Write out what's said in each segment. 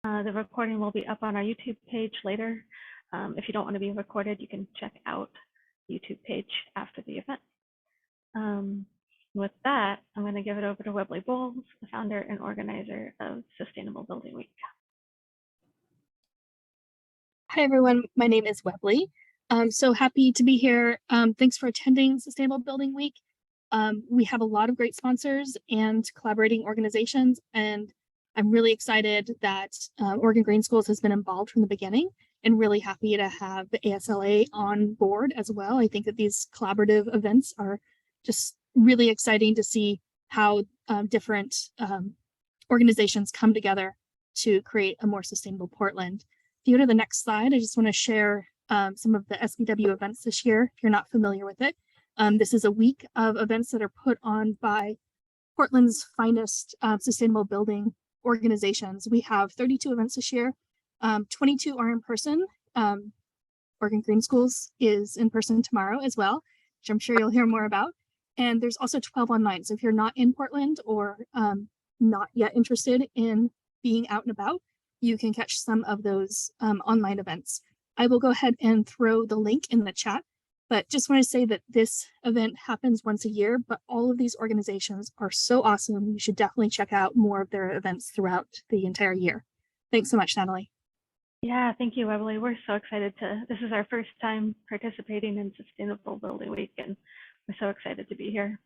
The recording will be up on our YouTube page later. If you don't want to be recorded, you can check out the YouTube page after the event. With that, I'm going to give it over to Webley Bowles, the founder and organizer of Sustainable Building Week. Hi, everyone. My name is Webley. I'm so happy to be here. Thanks for attending Sustainable Building Week. We have a lot of great sponsors and collaborating organizations, and I'm really excited that Oregon Green Schools has been involved from the beginning, and really happy to have the ASLA on board as well. I think that these collaborative events are just really exciting to see how different organizations come together to create a more sustainable Portland. If you go to the next slide, I just want to share some of the SBW events this year, if you're not familiar with it. This is a week of events that are put on by Portland's finest sustainable building organizations. We have 32 events this year. 22 are in person. Oregon Green Schools is in person tomorrow as well, which I'm sure you'll hear more about. And there's also 12 online. So if you're not in Portland or not yet interested in being out and about, you can catch some of those online events. I will go ahead and throw the link in the chat, but just want to say that this event happens once a year, but all of these organizations are so awesome. You should definitely check out more of their events throughout the entire year. Thanks so much, Natalie. Yeah, thank you, Webley. We're so excited this is our first time participating in Sustainable Building Week, and we're so excited to be here.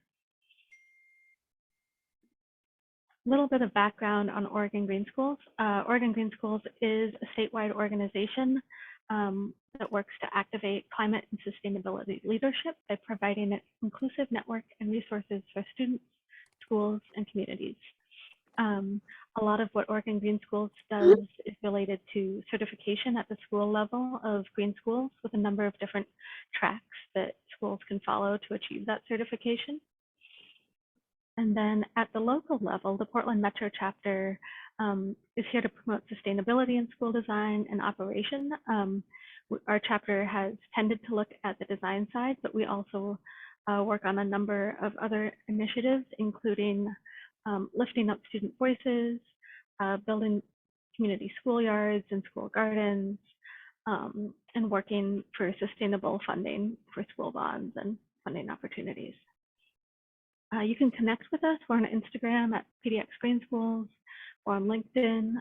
A little bit of background on Oregon Green Schools. Oregon Green Schools is a statewide organization that works to activate climate and sustainability leadership by providing an inclusive network and resources for students, schools, and communities. A lot of what Oregon Green Schools does is related to certification at the school level of green schools, with a number of different tracks that schools can follow to achieve that certification. And then at the local level, the Portland Metro chapter is here to promote sustainability in school design and operation. Our chapter has tended to look at the design side, but we also work on a number of other initiatives, including lifting up student voices, building community schoolyards and school gardens, and working for sustainable funding for school bonds and funding opportunities. You can connect with us. We're on Instagram at PDX Green Schools or on LinkedIn.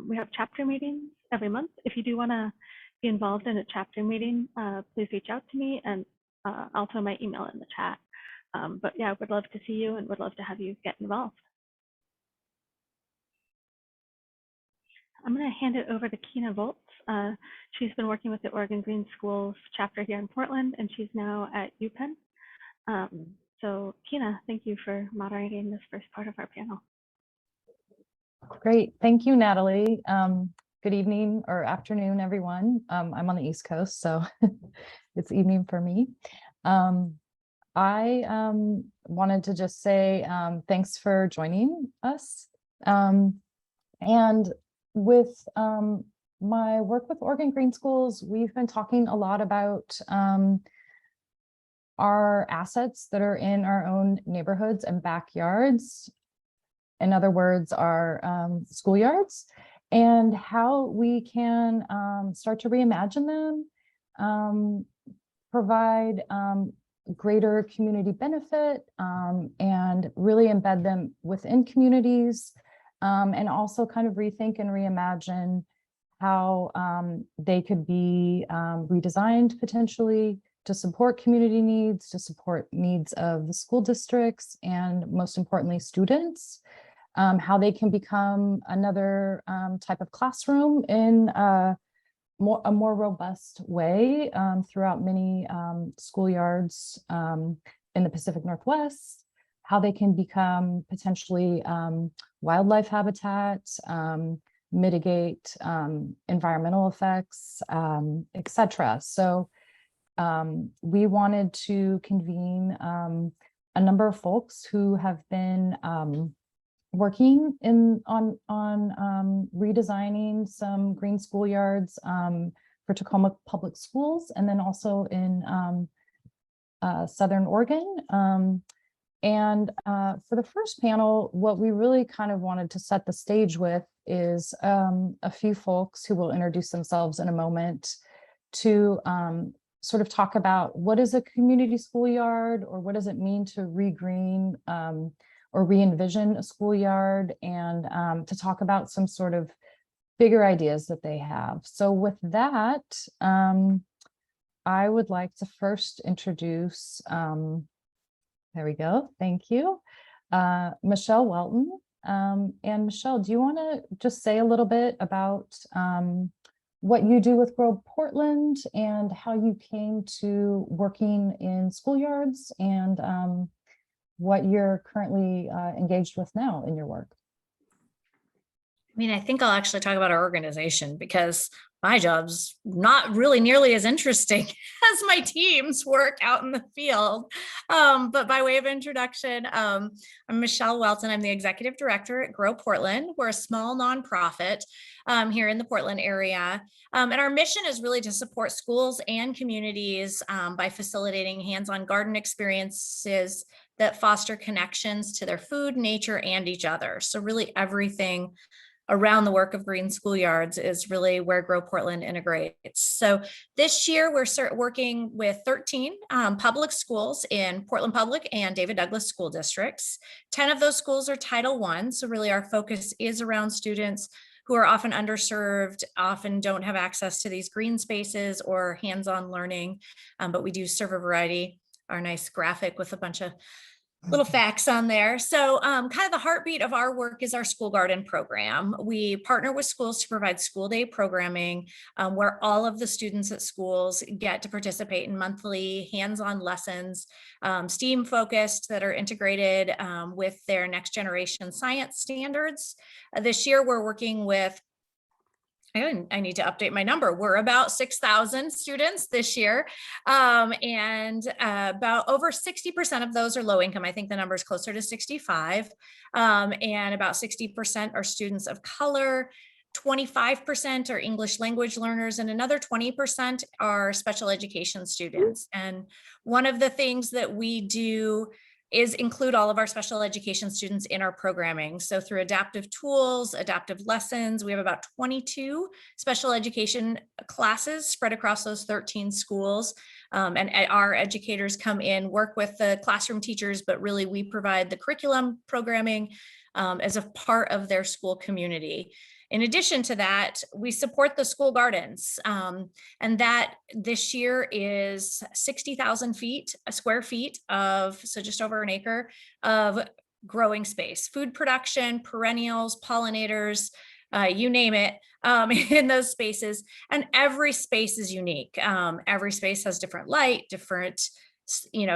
We have chapter meetings every month. If you do want to be involved in a chapter meeting, please reach out to me, and I'll throw my email in the chat. But yeah, would love to see you and would love to have you get involved. I'm going to hand it over to Kina Volz. She's been working with the Oregon Green Schools chapter here in Portland, and she's now at UPenn. So Kina, thank you for moderating this first part of our panel. Great, thank you, Natalie. Good evening or afternoon, everyone. I'm on the East Coast, so it's evening for me. I wanted to just say thanks for joining us. And with my work with Oregon Green Schools, we've been talking a lot about our assets that are in our own neighborhoods and backyards. In other words, our schoolyards, and how we can start to reimagine them, provide greater community benefit, and really embed them within communities, and also kind of rethink and reimagine how they could be redesigned potentially to support community needs, to support needs of the school districts, and most importantly, students, how they can become another type of classroom in a more robust way throughout many schoolyards in the Pacific Northwest, how they can become potentially wildlife habitat, mitigate environmental effects, etc. So we wanted to convene a number of folks who have been working on redesigning some green schoolyards for Tacoma Public Schools, and then also in Southern Oregon. And for the first panel, what we really kind of wanted to set the stage with is a few folks who will introduce themselves in a moment to sort of talk about what is a community schoolyard, or what does it mean to regreen or re-envision a schoolyard, and to talk about some sort of bigger ideas that they have. So with that, I would like to first introduce, there we go, thank you, Michelle Welton. And Michelle, do you want to just say a little bit about what you do with Grow Portland and how you came to working in schoolyards, and what you're currently engaged with now in your work? I mean, I think I'll actually talk about our organization, because my job's not really nearly as interesting as my team's work out in the field. But by way of introduction, I'm Michelle Welton. I'm the executive director at Grow Portland. We're a small nonprofit here in the Portland area. And our mission is really to support schools and communities by facilitating hands-on garden experiences that foster connections to their food, nature, and each other. So really everything around the work of Green Schoolyards is really where Grow Portland integrates. So this year we're working with 13 public schools in Portland Public and David Douglas school districts. 10 of those schools are Title I. So really our focus is around students who are often underserved, often don't have access to these green spaces or hands-on learning, but we do serve a variety. Our nice graphic with a bunch of little facts on there. So kind of the heartbeat of our work is our school garden program. We partner with schools to provide school day programming where all of the students at schools get to participate in monthly hands-on lessons, STEAM focused, that are integrated with their next generation science standards. This year we're working with, I need to update my number. We're about 6,000 students this year. And about over 60% of those are low income. I think the number is closer to 65. And about 60% are students of color. 25% are English language learners, and another 20% are special education students. And one of the things that we do is include all of our special education students in our programming. So through adaptive tools, adaptive lessons, we have about 22 special education classes spread across those 13 schools. And our educators come in, work with the classroom teachers, but really we provide the curriculum programming as a part of their school community. In addition to that, we support the school gardens, and that this year is 60,000 square feet of, so just over an acre of growing space, food production, perennials, pollinators, you name it, in those spaces. And every space is unique. Every space has different light, different,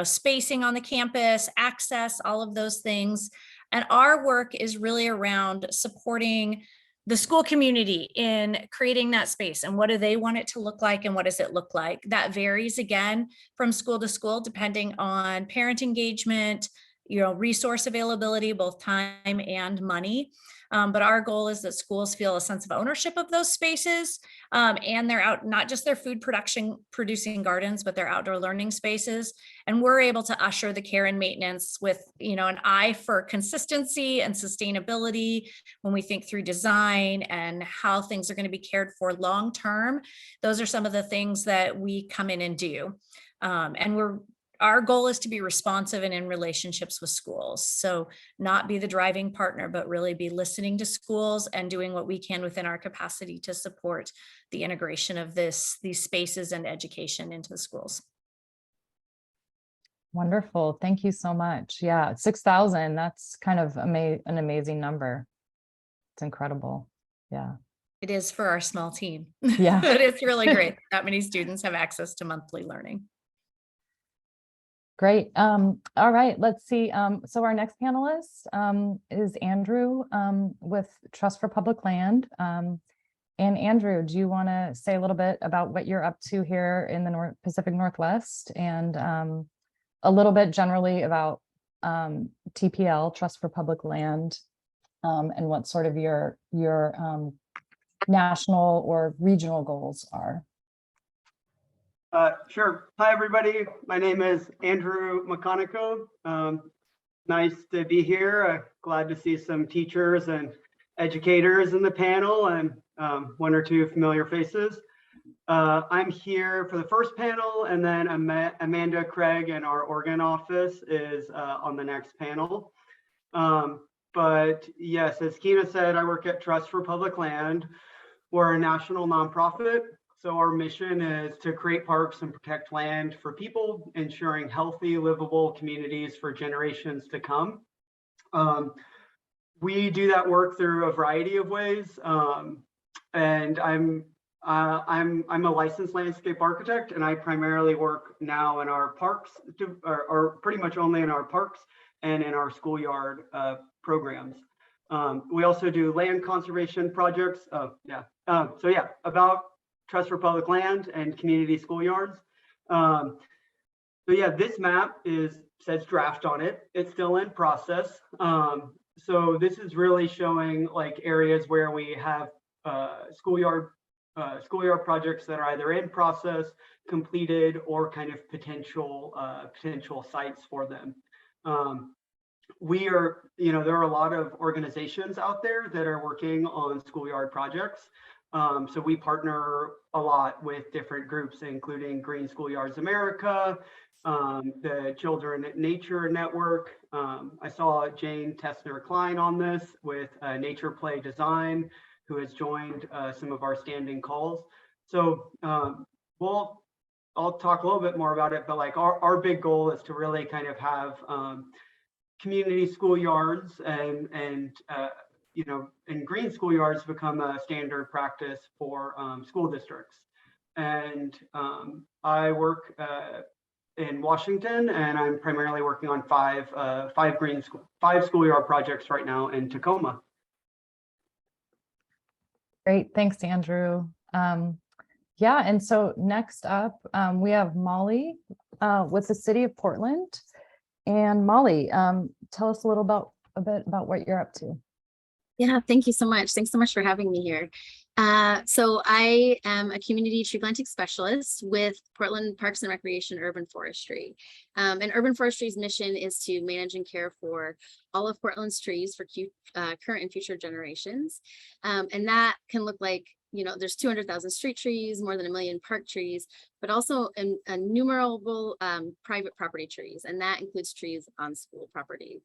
spacing on the campus, access, all of those things. And our work is really around supporting the school community in creating that space, and what do they want it to look like, and what does it look like? That varies again from school to school, depending on parent engagement, resource availability, both time and money. But our goal is that schools feel a sense of ownership of those spaces, and they're out, not just their food producing gardens, but their outdoor learning spaces. And we're able to usher the care and maintenance with, an eye for consistency and sustainability when we think through design and how things are going to be cared for long term. Those are some of the things that we come in and do. And our goal is to be responsive and in relationships with schools. So not be the driving partner, but really be listening to schools and doing what we can within our capacity to support the integration of these spaces and education into the schools. Wonderful. Thank you so much. Yeah, 6,000, that's kind of an amazing number. It's incredible. Yeah. It is for our small team. Yeah. But it's really great that many students have access to monthly learning. Great. All right, let's see. So our next panelist is Andrew with Trust for Public Land. And Andrew, do you want to say a little bit about what you're up to here in the Pacific Northwest, and a little bit generally about TPL, Trust for Public Land, and what sort of your national or regional goals are? Sure. Hi, everybody. My name is Andrew McConnico. Nice to be here. Glad to see some teachers and educators in the panel and one or two familiar faces. I'm here for the first panel, and then Amanda Craig in our Oregon office is on the next panel. But yes, as Keena said, I work at Trust for Public Land. We're a national nonprofit. So our mission is to create parks and protect land for people, ensuring healthy, livable communities for generations to come. We do that work through a variety of ways. And I'm a licensed landscape architect, and I primarily work now in our parks, or pretty much only in our parks and in our schoolyard programs. We also do land conservation projects. So yeah, about Trust for Public Land and community schoolyards. So yeah, this map says draft on it. It's still in process. So this is really showing like areas where we have schoolyard projects that are either in process, completed, or kind of potential sites for them. There are a lot of organizations out there that are working on schoolyard projects. So we partner a lot with different groups, including Green Schoolyards America, the Children Nature Network. I saw Jane Tessner-Klein on this with Nature Play Design, who has joined some of our standing calls. So I'll talk a little bit more about it, but like our big goal is to really kind of have community schoolyards and green schoolyards become a standard practice for school districts. And I work in Washington, and I'm primarily working on five schoolyard projects right now in Tacoma. Great, thanks, Andrew. Yeah, and so next up, we have Molly with the City of Portland. And Molly, tell us a bit about what you're up to. Yeah, thank you so much. Thanks so much for having me here. So I am a community tree planting specialist with Portland Parks and Recreation Urban Forestry. And Urban Forestry's mission is to manage and care for all of Portland's trees for current and future generations. And that can look like, there's 200,000 street trees, more than 1 million park trees, but also innumerable private property trees. And that includes trees on school property.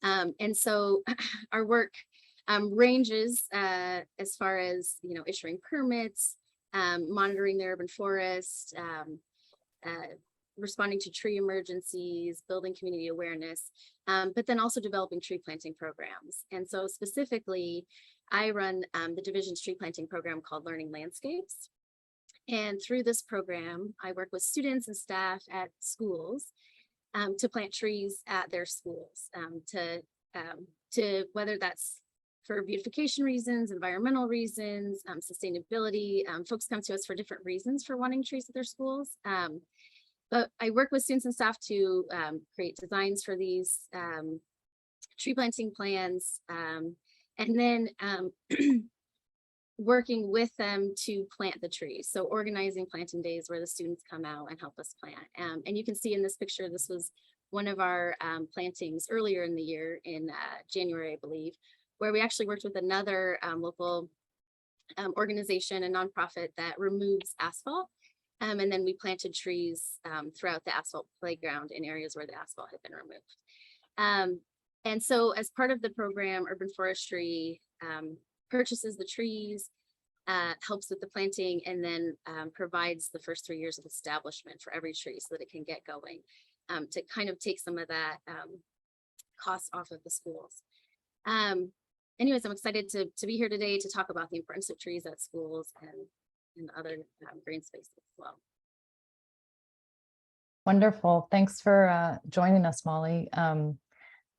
And so our work ranges as far as, issuing permits, monitoring the urban forest, responding to tree emergencies, building community awareness, but then also developing tree planting programs. And so specifically, I run the division's tree planting program called Learning Landscapes. And through this program, I work with students and staff at schools to plant trees at their schools, to whether that's for beautification reasons, environmental reasons, sustainability. Folks come to us for different reasons for wanting trees at their schools. But I work with students and staff to create designs for these tree planting plans, and then working with them to plant the trees. So organizing planting days where the students come out and help us plant. And you can see in this picture, this was one of our plantings earlier in the year in January, I believe, where we actually worked with another local organization, a nonprofit that removes asphalt. And then we planted trees throughout the asphalt playground in areas where the asphalt had been removed. And so as part of the program, Urban Forestry purchases the trees, helps with the planting, and then provides the first 3 years of establishment for every tree so that it can get going, to kind of take some of that cost off of the schools. Anyways, I'm excited to be here today to talk about the importance of trees at schools and other green spaces as well. Wonderful. Thanks for joining us, Molly.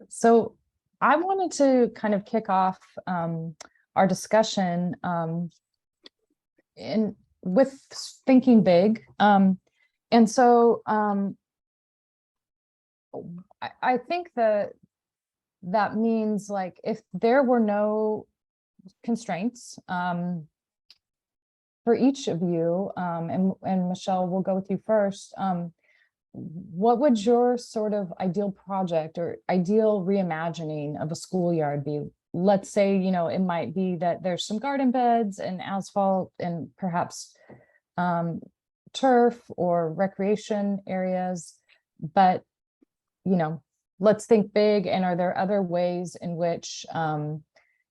So I wanted to kind of kick off our discussion with thinking big. And so I think that means, like, if there were no constraints for each of you, and Michelle, we'll go with you first, what would your sort of ideal project or ideal reimagining of a schoolyard be? Let's say, you know, it might be that there's some garden beds and asphalt and perhaps turf or recreation areas, but, you know, let's think big. And are there other ways in which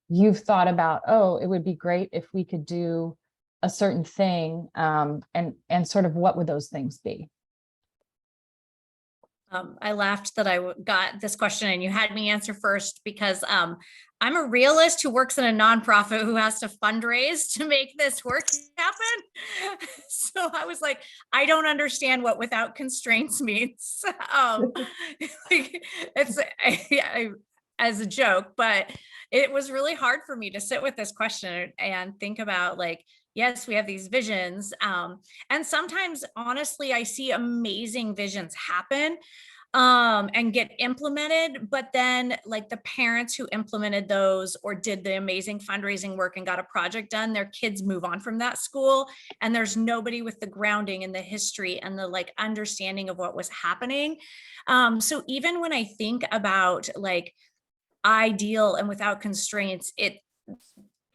you've thought about, oh, it would be great if we could do a certain thing, and sort of what would those things be? I laughed that I got this question and you had me answer first because I'm a realist who works in a nonprofit who has to fundraise to make this work happen. So I was like, I don't understand what without constraints means. It's as a joke, but it was really hard for me to sit with this question and think about, like, yes, we have these visions. And sometimes, honestly, I see amazing visions happen and get implemented, but then like the parents who implemented those or did the amazing fundraising work and got a project done, their kids move on from that school, and there's nobody with the grounding and the history and the like understanding of what was happening. So even when I think about like ideal and without constraints,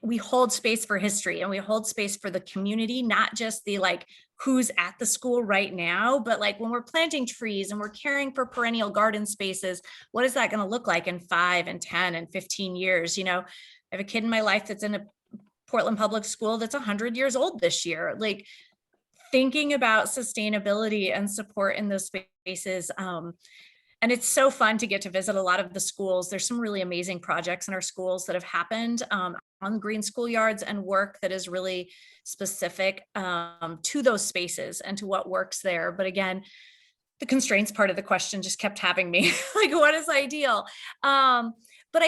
we hold space for history and we hold space for the community, not just the like who's at the school right now, but like when we're planting trees and we're caring for perennial garden spaces, what is that going to look like in 5 and 10 and 15 years? You know, I have a kid in my life that's in a Portland public school that's 100 years old this year. Like thinking about sustainability and support in those spaces. And it's so fun to get to visit a lot of the schools. There's some really amazing projects in our schools that have happened on green schoolyards and work that is really specific to those spaces and to what works there. But again, the constraints part of the question just kept having me like, what is ideal? But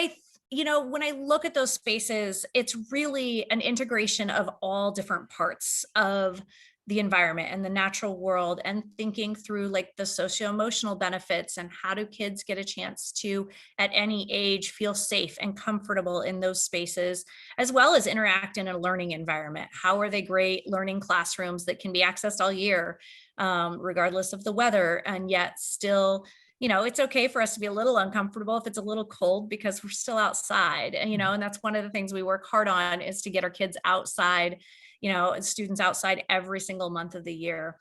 you know, when I look at those spaces, it's really an integration of all different parts of the environment and the natural world, and thinking through like the socio-emotional benefits and how do kids get a chance to at any age feel safe and comfortable in those spaces, as well as interact in a learning environment. How are they great learning classrooms that can be accessed all year, regardless of the weather, and yet still, you know, it's okay for us to be a little uncomfortable if it's a little cold because we're still outside. And, you know, and that's one of the things we work hard on, is to get our kids outside, you know, and students outside every single month of the year.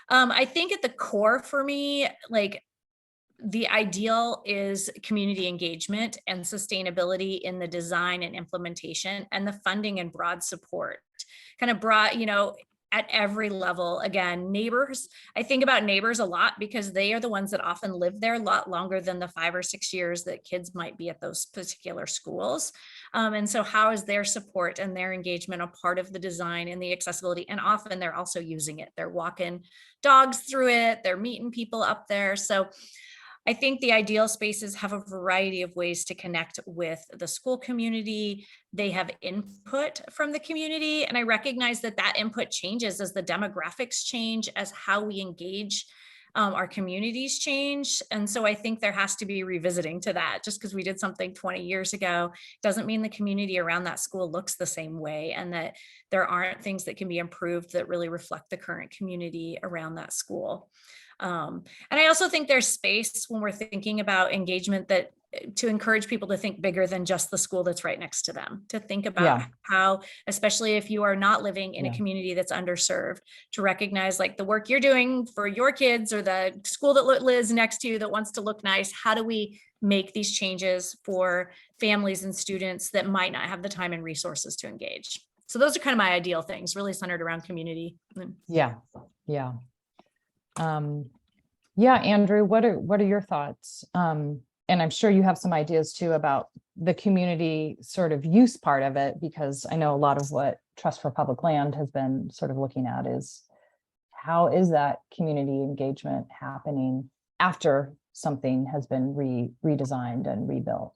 I think at the core for me, like the ideal is community engagement and sustainability in the design and implementation, and the funding and broad support, kind of broad, you know, at every level. Again, neighbors, I think about neighbors a lot because they are the ones that often live there a lot longer than the 5 or 6 years that kids might be at those particular schools. And so how is their support and their engagement a part of the design and the accessibility? And often they're also using it. They're walking dogs through it. They're meeting people up there. So I think the ideal spaces have a variety of ways to connect with the school community. They have input from the community, and I recognize that that input changes as the demographics change, as how we engage our communities change. And so I think there has to be revisiting to that. Just because we did something 20 years ago doesn't mean the community around that school looks the same way, and that there aren't things that can be improved that really reflect the current community around that school. And I also think there's space when we're thinking about engagement that to encourage people to think bigger than just the school that's right next to them, to think about how, especially if you are not living in a community that's underserved, to recognize like the work you're doing for your kids or the school that lives next to you that wants to look nice. How do we make these changes for families and students that might not have the time and resources to engage? So those are kind of my ideal things, really centered around community. Yeah. Andrew, what are your thoughts? And I'm sure you have some ideas too about the community sort of use part of it, because I know a lot of what Trust for Public Land has been sort of looking at is how is that community engagement happening after something has been redesigned and rebuilt?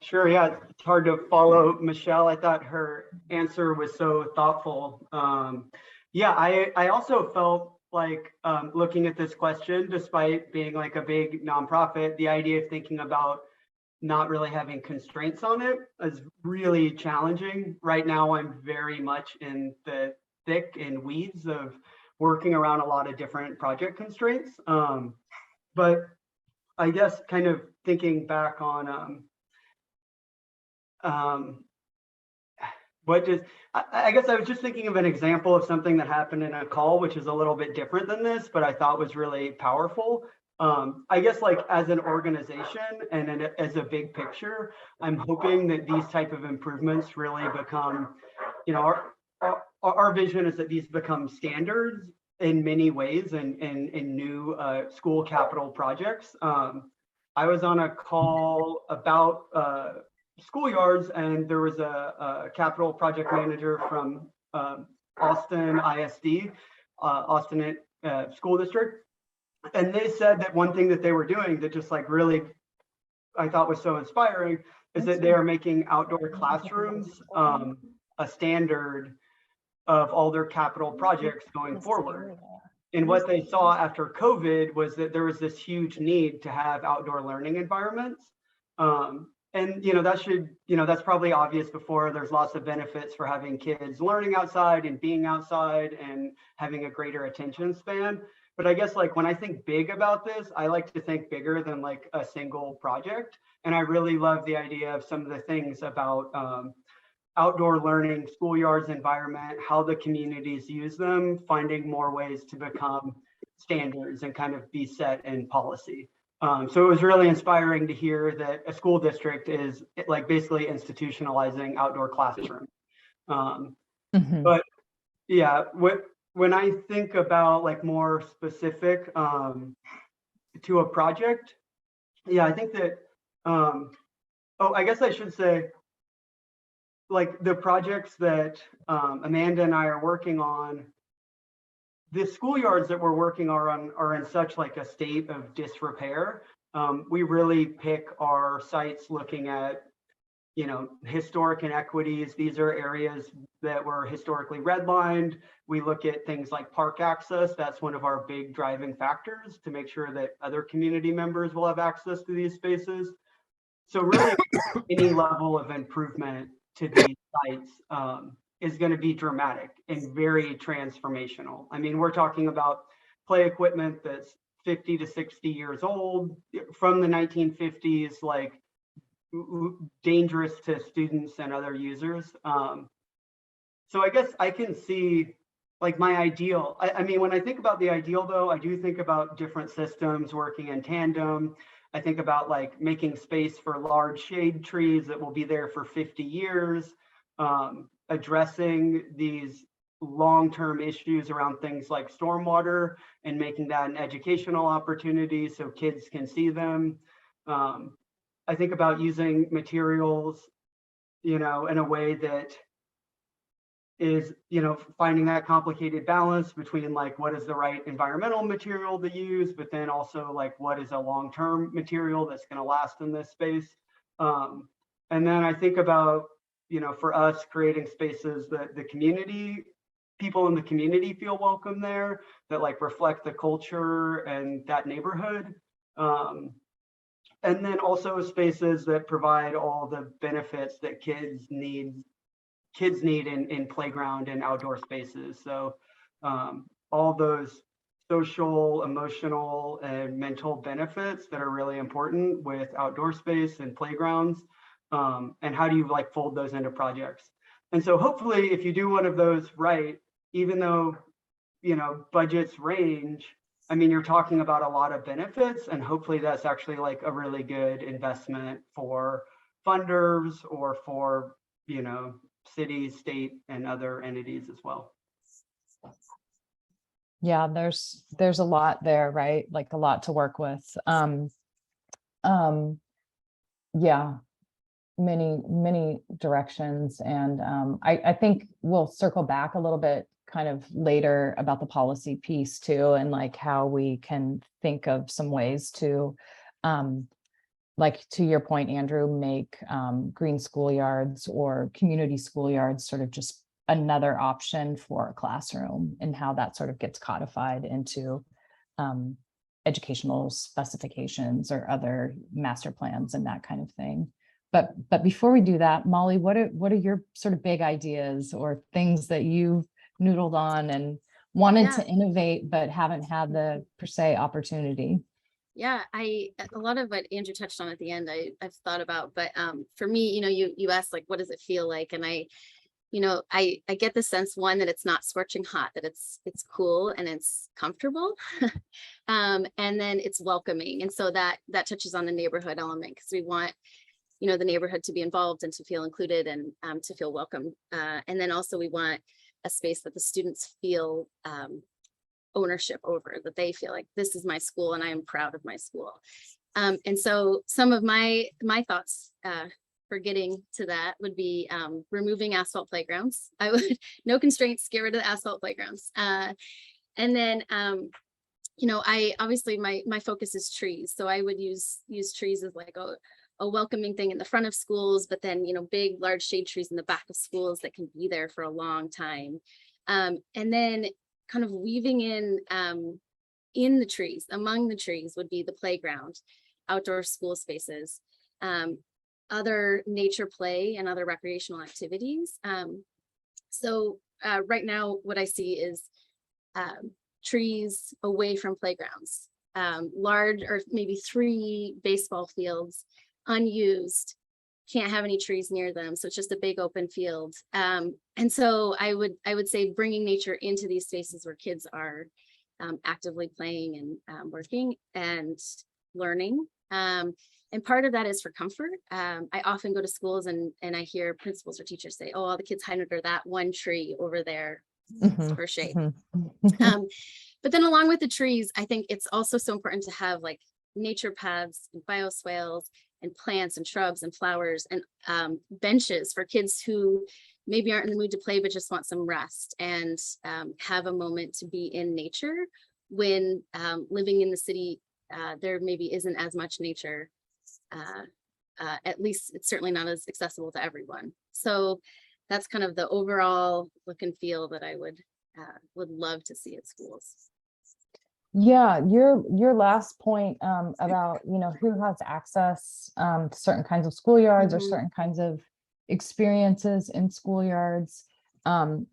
Sure, yeah, it's hard to follow Michelle. I thought her answer was so thoughtful. I also felt like looking at this question, despite being like a big nonprofit, the idea of thinking about not really having constraints on it is really challenging. Right now, I'm very much in the thick and weeds of working around a lot of different project constraints. But I guess kind of thinking back on I guess I was just thinking of an example of something that happened in a call, which is a little bit different than this, but I thought was really powerful. I guess like as an organization and as a big picture, I'm hoping that these type of improvements really become, you know, our vision is that these become standards in many ways and in new school capital projects. I was on a call about schoolyards, and there was a capital project manager from Austin ISD, Austin School District. And they said that one thing that they were doing that just like really I thought was so inspiring is that they are making outdoor classrooms a standard of all their capital projects going forward. And what they saw after COVID was that there was this huge need to have outdoor learning environments. And that's probably obvious before. There's lots of benefits for having kids learning outside and being outside and having a greater attention span. But I guess like when I think big about this, I like to think bigger than like a single project. And I really love the idea of some of the things about outdoor learning, schoolyards environment, how the communities use them, finding more ways to become standards and kind of be set in policy. So it was really inspiring to hear that a school district is like basically institutionalizing outdoor classroom. But yeah, when I think about like more specific to a project, yeah, I think that, I guess I should say, like the projects that Amanda and I are working on, the schoolyards that we're working on are in such like a state of disrepair. We really pick our sites looking at, you know, historic inequities. These are areas that were historically redlined. We look at things like park access. That's one of our big driving factors to make sure that other community members will have access to these spaces. So really any level of improvement to these sites is going to be dramatic and very transformational. I mean, we're talking about play equipment that's 50 to 60 years old from the 1950s, like dangerous to students and other users. So I guess I can see like my ideal. I mean, when I think about the ideal though, I do think about different systems working in tandem. I think about like making space for large shade trees that will be there for 50 years, addressing these long-term issues around things like stormwater and making that an educational opportunity so kids can see them. I think about using materials, you know, in a way that is, you know, finding that complicated balance between like what is the right environmental material to use, but then also like what is a long-term material that's going to last in this space. And then I think about, you know, for us creating spaces that the community, people in the community feel welcome there, that like reflect the culture and that neighborhood. And then also spaces that provide all the benefits that kids need in playground and outdoor spaces. So all those social, emotional, and mental benefits that are really important with outdoor space and playgrounds. And how do you like fold those into projects? And so hopefully if you do one of those right, even though, you know, budgets range, I mean, you're talking about a lot of benefits, and hopefully that's actually like a really good investment for funders or for, you know, cities, state, and other entities as well. Yeah, there's a lot there, right? Like a lot to work with. Yeah, many directions. And I think we'll circle back a little bit kind of later about the policy piece too, and like how we can think of some ways to, like to your point, Andrew, make green schoolyards or community schoolyards sort of just another option for a classroom, and how that sort of gets codified into educational specifications or other master plans and that kind of thing. But before we do that, Molly, what are your sort of big ideas or things that you've noodled on and wanted Yeah. to innovate, but haven't had the per se opportunity. Yeah, a lot of what Andrew touched on at the end, I've thought about, but for me, you asked like, what does it feel like? And I get the sense, one, that it's not scorching hot, that it's cool and it's comfortable. And then it's welcoming. And so that touches on the neighborhood element, because we want, the neighborhood to be involved and to feel included and to feel welcome. And then also we want a space that the students feel ownership over, that they feel like this is my school and I am proud of my school. And so some of my thoughts for getting to that would be removing asphalt playgrounds. I would, no constraints, get rid of the asphalt playgrounds. And then, I obviously my focus is trees. So I would use trees as like a welcoming thing in the front of schools, but then, big, large shade trees in the back of schools that can be there for a long time. And then kind of weaving in the trees, among the trees would be the playground, outdoor school spaces, other nature play and other recreational activities. So right now what I see is trees away from playgrounds, large or maybe 3 baseball fields unused, can't have any trees near them, so it's just a big open field. And so I would say bringing nature into these spaces where kids are actively playing and working and learning. And part of that is for comfort. I often go to schools and I hear principals or teachers say, oh, all the kids hide under that one tree over there for shade. But then along with the trees, I think it's also so important to have like nature paths and bioswales and plants and shrubs and flowers and benches for kids who maybe aren't in the mood to play, but just want some rest and have a moment to be in nature when living in the city, there maybe isn't as much nature. At least it's certainly not as accessible to everyone. So that's kind of the overall look and feel that I would love to see at schools. Yeah, your last point about, who has access to certain kinds of schoolyards or certain kinds of experiences in schoolyards kind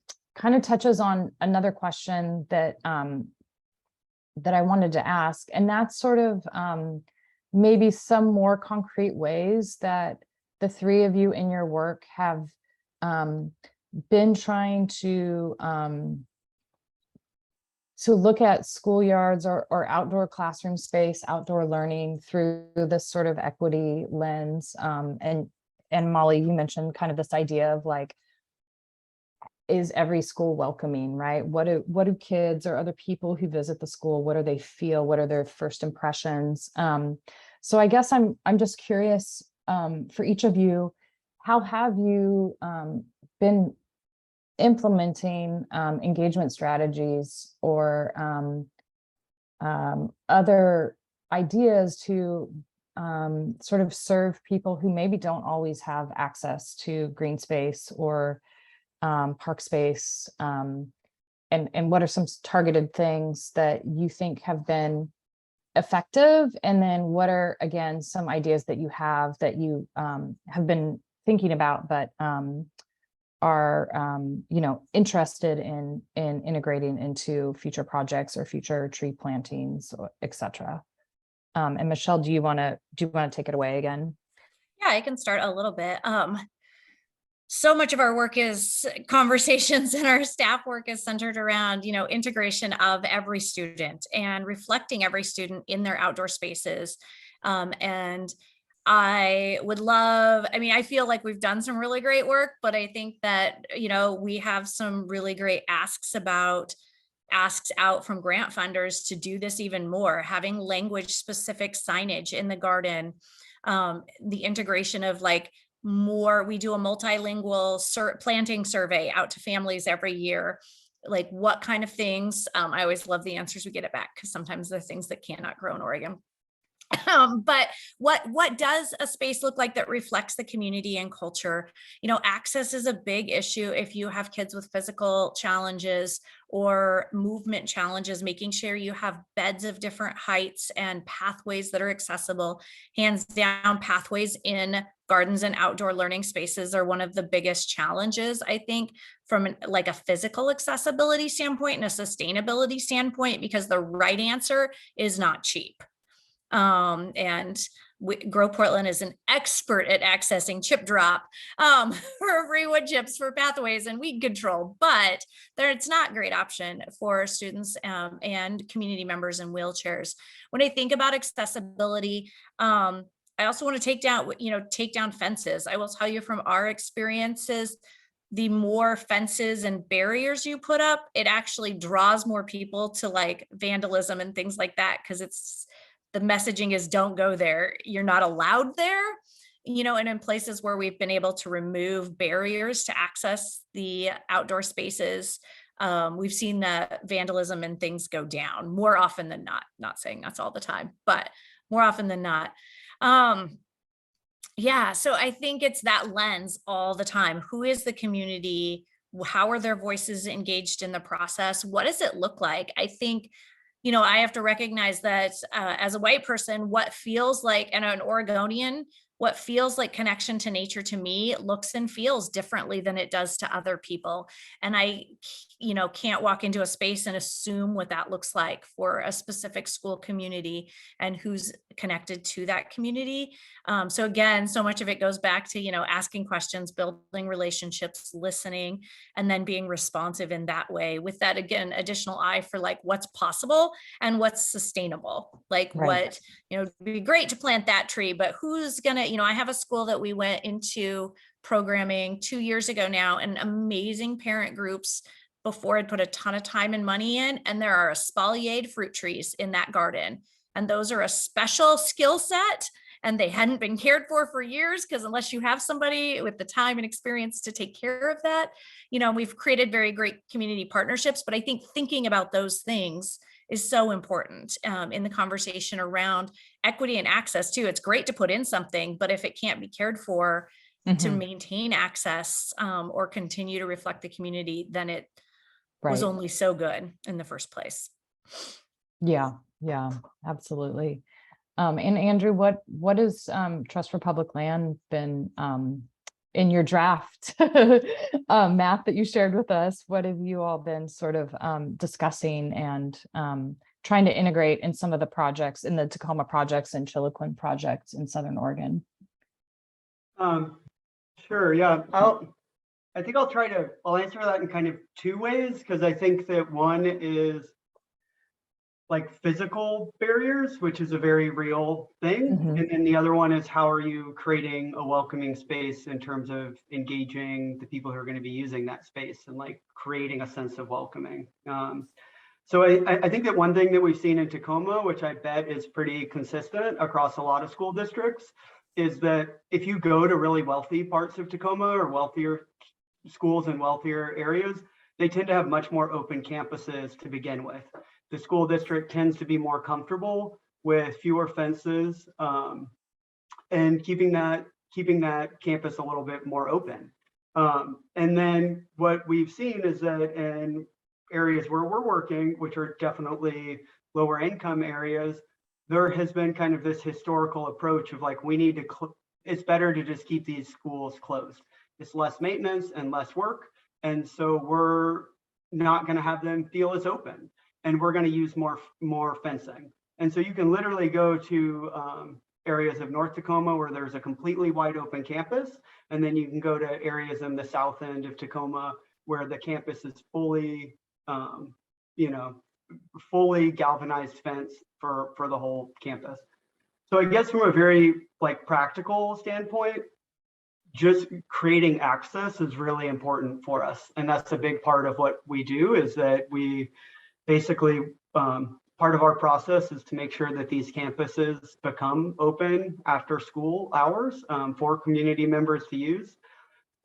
of touches on another question that that I wanted to ask, and that's sort of maybe some more concrete ways that the 3 of you in your work have been trying to look at schoolyards or outdoor classroom space, outdoor learning through this sort of equity lens. And Molly, you mentioned kind of this idea of like, is every school welcoming, right? What do kids or other people who visit the school, what do they feel? What are their first impressions? So I guess I'm just curious for each of you, how have you been implementing engagement strategies or other ideas to sort of serve people who maybe don't always have access to green space or park space, and what are some targeted things that you think have been effective, and then what are, again, some ideas that you have have been thinking about but are interested in integrating into future projects or future tree plantings, etc. And Michelle, do you want to take it away again? Yeah, I can start a little bit. So much of our work is conversations, and our staff work is centered around, integration of every student and reflecting every student in their outdoor spaces. And I would love, I feel like we've done some really great work, but I think that, we have some really great asks out from grant funders to do this even more, having language specific signage in the garden, the integration of like more, we do a multilingual planting survey out to families every year. Like what kind of things, I always love the answers we get it back, because sometimes they're things that cannot grow in Oregon. But what does a space look like that reflects the community and culture? Access is a big issue if you have kids with physical challenges or movement challenges, making sure you have beds of different heights and pathways that are accessible. Hands down, pathways in gardens and outdoor learning spaces are one of the biggest challenges, I think, from a physical accessibility standpoint and a sustainability standpoint, because the right answer is not cheap. And Grow Portland is an expert at accessing chip drop for free wood chips for pathways and weed control, but it's not a great option for students and community members in wheelchairs. When I think about accessibility, I also want to take down fences. I will tell you from our experiences, the more fences and barriers you put up, it actually draws more people to vandalism and things like that, because the messaging is don't go there. You're not allowed there, and in places where we've been able to remove barriers to access the outdoor spaces, we've seen the vandalism and things go down more often than not saying that's all the time, but more often than not. Yeah, so I think it's that lens all the time. Who is the community? How are their voices engaged in the process? What does it look like? I think I have to recognize that as a white person, what feels like, and an Oregonian, what feels like connection to nature to me looks and feels differently than it does to other people. And I, can't walk into a space and assume what that looks like for a specific school community and who's connected to that community. So again, so much of it goes back to, asking questions, building relationships, listening, and then being responsive in that way with that, again, additional eye for what's possible and what's sustainable. What, it'd be great to plant that tree, but who's gonna, I have a school that we went into programming 2 years ago now, and amazing parent groups before I'd put a ton of time and money in, and there are espaliered fruit trees in that garden. And those are a special skill set, and they hadn't been cared for years, because unless you have somebody with the time and experience to take care of that, we've created very great community partnerships. But I think thinking about those things is so important in the conversation around equity and access too. It's great to put in something, but if it can't be cared for to maintain access or continue to reflect the community, then it was only so good in the first place. Yeah, absolutely. And Andrew, what is Trust for Public Land been in your draft map that you shared with us? What have you all been sort of discussing and trying to integrate in some of the projects, in the Tacoma projects and Chiloquin projects in Southern Oregon? Sure, yeah. I think I'll answer that in kind of two ways, because I think that one is physical barriers, which is a very real thing. And then the other one is, how are you creating a welcoming space in terms of engaging the people who are going to be using that space and creating a sense of welcoming. So I think that one thing that we've seen in Tacoma, which I bet is pretty consistent across a lot of school districts, is that if you go to really wealthy parts of Tacoma or wealthier schools in wealthier areas, they tend to have much more open campuses to begin with. The school district tends to be more comfortable with fewer fences and keeping that campus a little bit more open. And then what we've seen is that in areas where we're working, which are definitely lower income areas, there has been kind of this historical approach of we need to, it's better to just keep these schools closed. It's less maintenance and less work. And so we're not going to have them feel as open, and we're going to use more fencing. And so you can literally go to areas of North Tacoma where there's a completely wide open campus. And then you can go to areas in the south end of Tacoma where the campus is fully, fully galvanized fence for the whole campus. So I guess from a very practical standpoint, just creating access is really important for us. And that's a big part of what we do, is that we basically, part of our process is to make sure that these campuses become open after school hours for community members to use.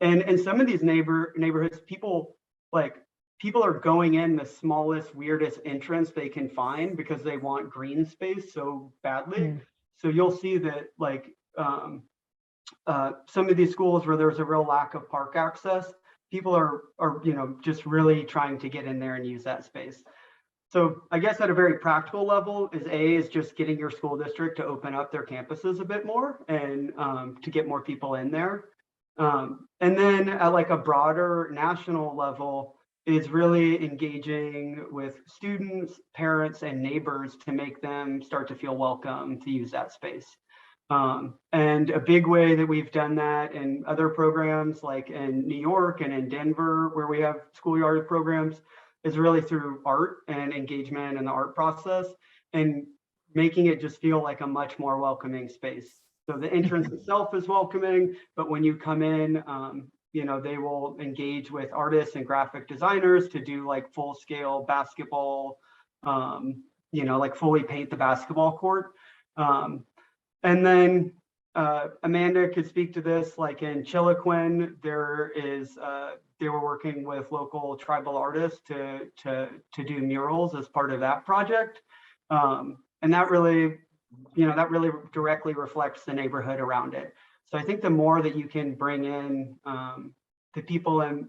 And in some of these neighborhoods, people are going in the smallest, weirdest entrance they can find because they want green space so badly. So you'll see that like some of these schools where there's a real lack of park access, people are just really trying to get in there and use that space. So I guess at a very practical level is just getting your school district to open up their campuses a bit more and to get more people in there. And then at like a broader national level is really engaging with students, parents, and neighbors to make them start to feel welcome to use that space. And a big way that we've done that in other programs like in New York and in Denver, where we have schoolyard programs, is really through art and engagement in the art process and making it just feel like a much more welcoming space. So the entrance itself is welcoming, but when you come in, they will engage with artists and graphic designers to do like full scale basketball, like fully paint the basketball court. And then Amanda could speak to this, like in Chiloquin, they were working with local tribal artists to do murals as part of that project. And that really directly reflects the neighborhood around it. So I think the more that you can bring in the people and,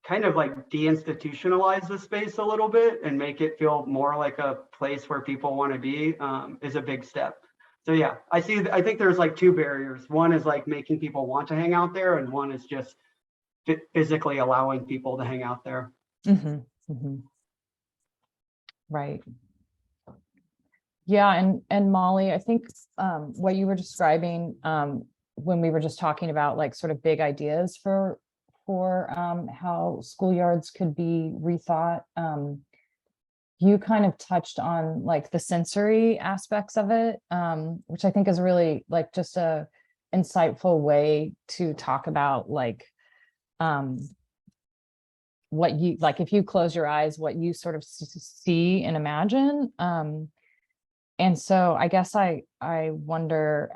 kind of like deinstitutionalize the space a little bit and make it feel more like a place where people want to be is a big step. So yeah, I think there's like two barriers. One is like making people want to hang out there, and one is just physically allowing people to hang out there. Mm-hmm. Mm-hmm. Right. Yeah, and Molly, I think what you were describing when we were just talking about like sort of big ideas for how schoolyards could be rethought, you kind of touched on like the sensory aspects of it, which I think is really like just a insightful way to talk about like what you like if you close your eyes, what you sort of see and imagine. And so I guess I wonder,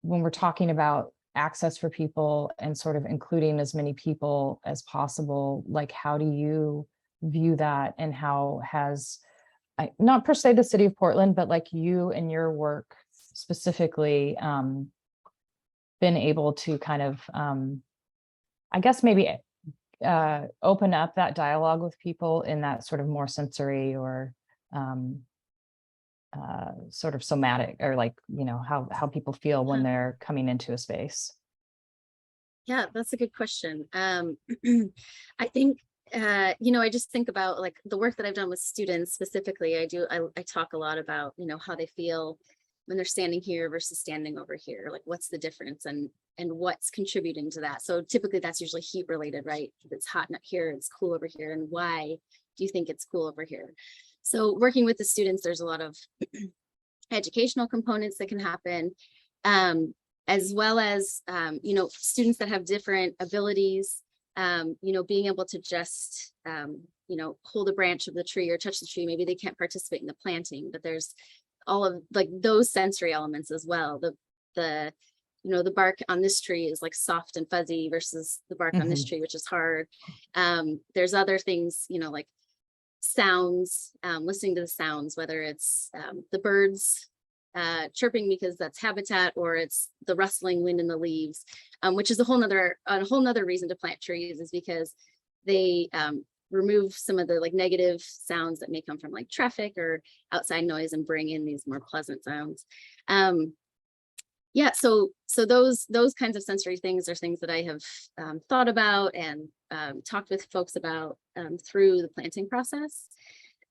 when we're talking about access for people and sort of including as many people as possible, like how do you view that, and how has, not per se the city of Portland, but like you and your work specifically been able to kind of, I guess maybe open up that dialogue with people in that sort of more sensory or sort of somatic, or like, how people feel when they're coming into a space? Yeah, that's a good question. I think, I just think about like the work that I've done with students specifically. I talk a lot about, how they feel when they're standing here versus standing over here, like what's the difference and what's contributing to that. So typically that's usually heat related, right? It's hot here, it's cool over here. And why do you think it's cool over here? So working with the students, there's a lot of educational components that can happen, as well as, students that have different abilities, being able to just, hold a branch of the tree or touch the tree. Maybe they can't participate in the planting, but there's all of like those sensory elements as well. The bark on this tree is like soft and fuzzy versus the bark on this tree, which is hard. There's other things, like sounds, listening to the sounds, whether it's the birds chirping because that's habitat, or it's the rustling wind in the leaves, which is a whole nother reason to plant trees, is because they remove some of the like negative sounds that may come from like traffic or outside noise and bring in these more pleasant sounds. So those kinds of sensory things are things that I have thought about and talked with folks about through the planting process.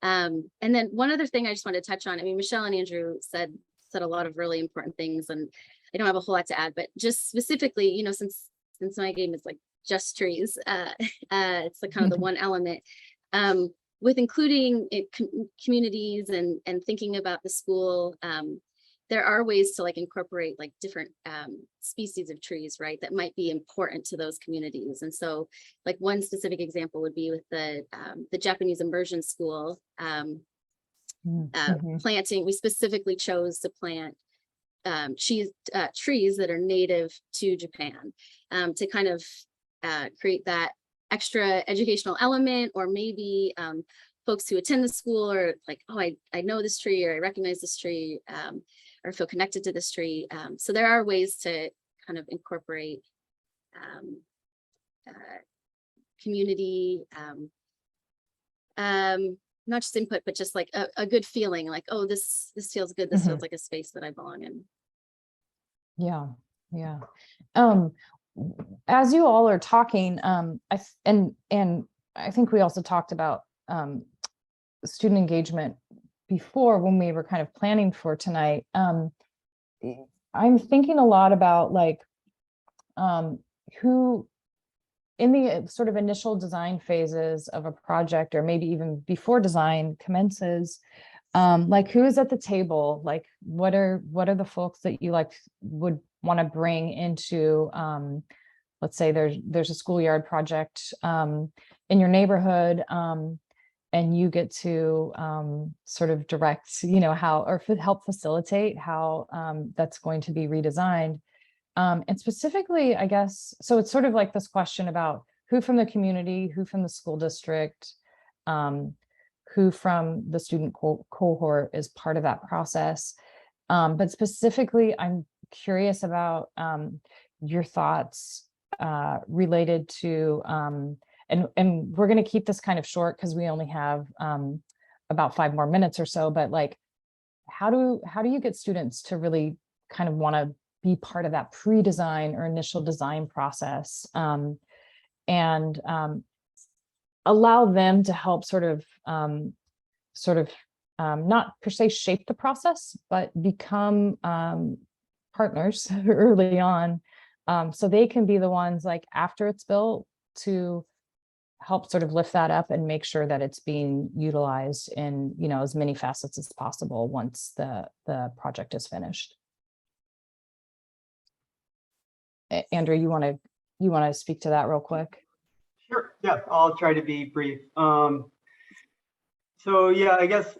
And then one other thing I just wanted to touch on, I mean, Michelle and Andrew said a lot of really important things, and I don't have a whole lot to add, but just specifically, since my game is like just trees, it's like kind of the one element, with including communities and thinking about the school. There are ways to like incorporate like different species of trees, right, that might be important to those communities. And so like one specific example would be with the Japanese immersion school planting. We specifically chose to plant trees that are native to Japan, to kind of create that extra educational element, or maybe folks who attend the school are like, oh, I know this tree, or I recognize this tree, or feel connected to this tree. So there are ways to kind of incorporate community, not just input, but just like a good feeling, like, oh, this feels good. This feels like a space that I belong in. Yeah, yeah. As you all are talking, and I think we also talked about student engagement before when we were kind of planning for tonight. I'm thinking a lot about like who in the sort of initial design phases of a project, or maybe even before design commences, like who is at the table, like what are the folks that you like would want to bring into, let's say there's a schoolyard project in your neighborhood, and you get to sort of direct, how, or help facilitate how that's going to be redesigned. And specifically, I guess, so it's sort of like this question about who from the community, who from the school district, who from the student cohort is part of that process. But specifically, I'm curious about your thoughts related to, and we're going to keep this kind of short because we only have about 5 more minutes or so, but like, how do you get students to really kind of want to be part of that pre-design or initial design process, and allow them to help sort of not per se shape the process, but become partners early on, so they can be the ones, like after it's built, to help sort of lift that up and make sure that it's being utilized in, as many facets as possible once the project is finished. Andrew, you want to speak to that real quick? Sure. Yeah, I'll try to be brief. So yeah, I guess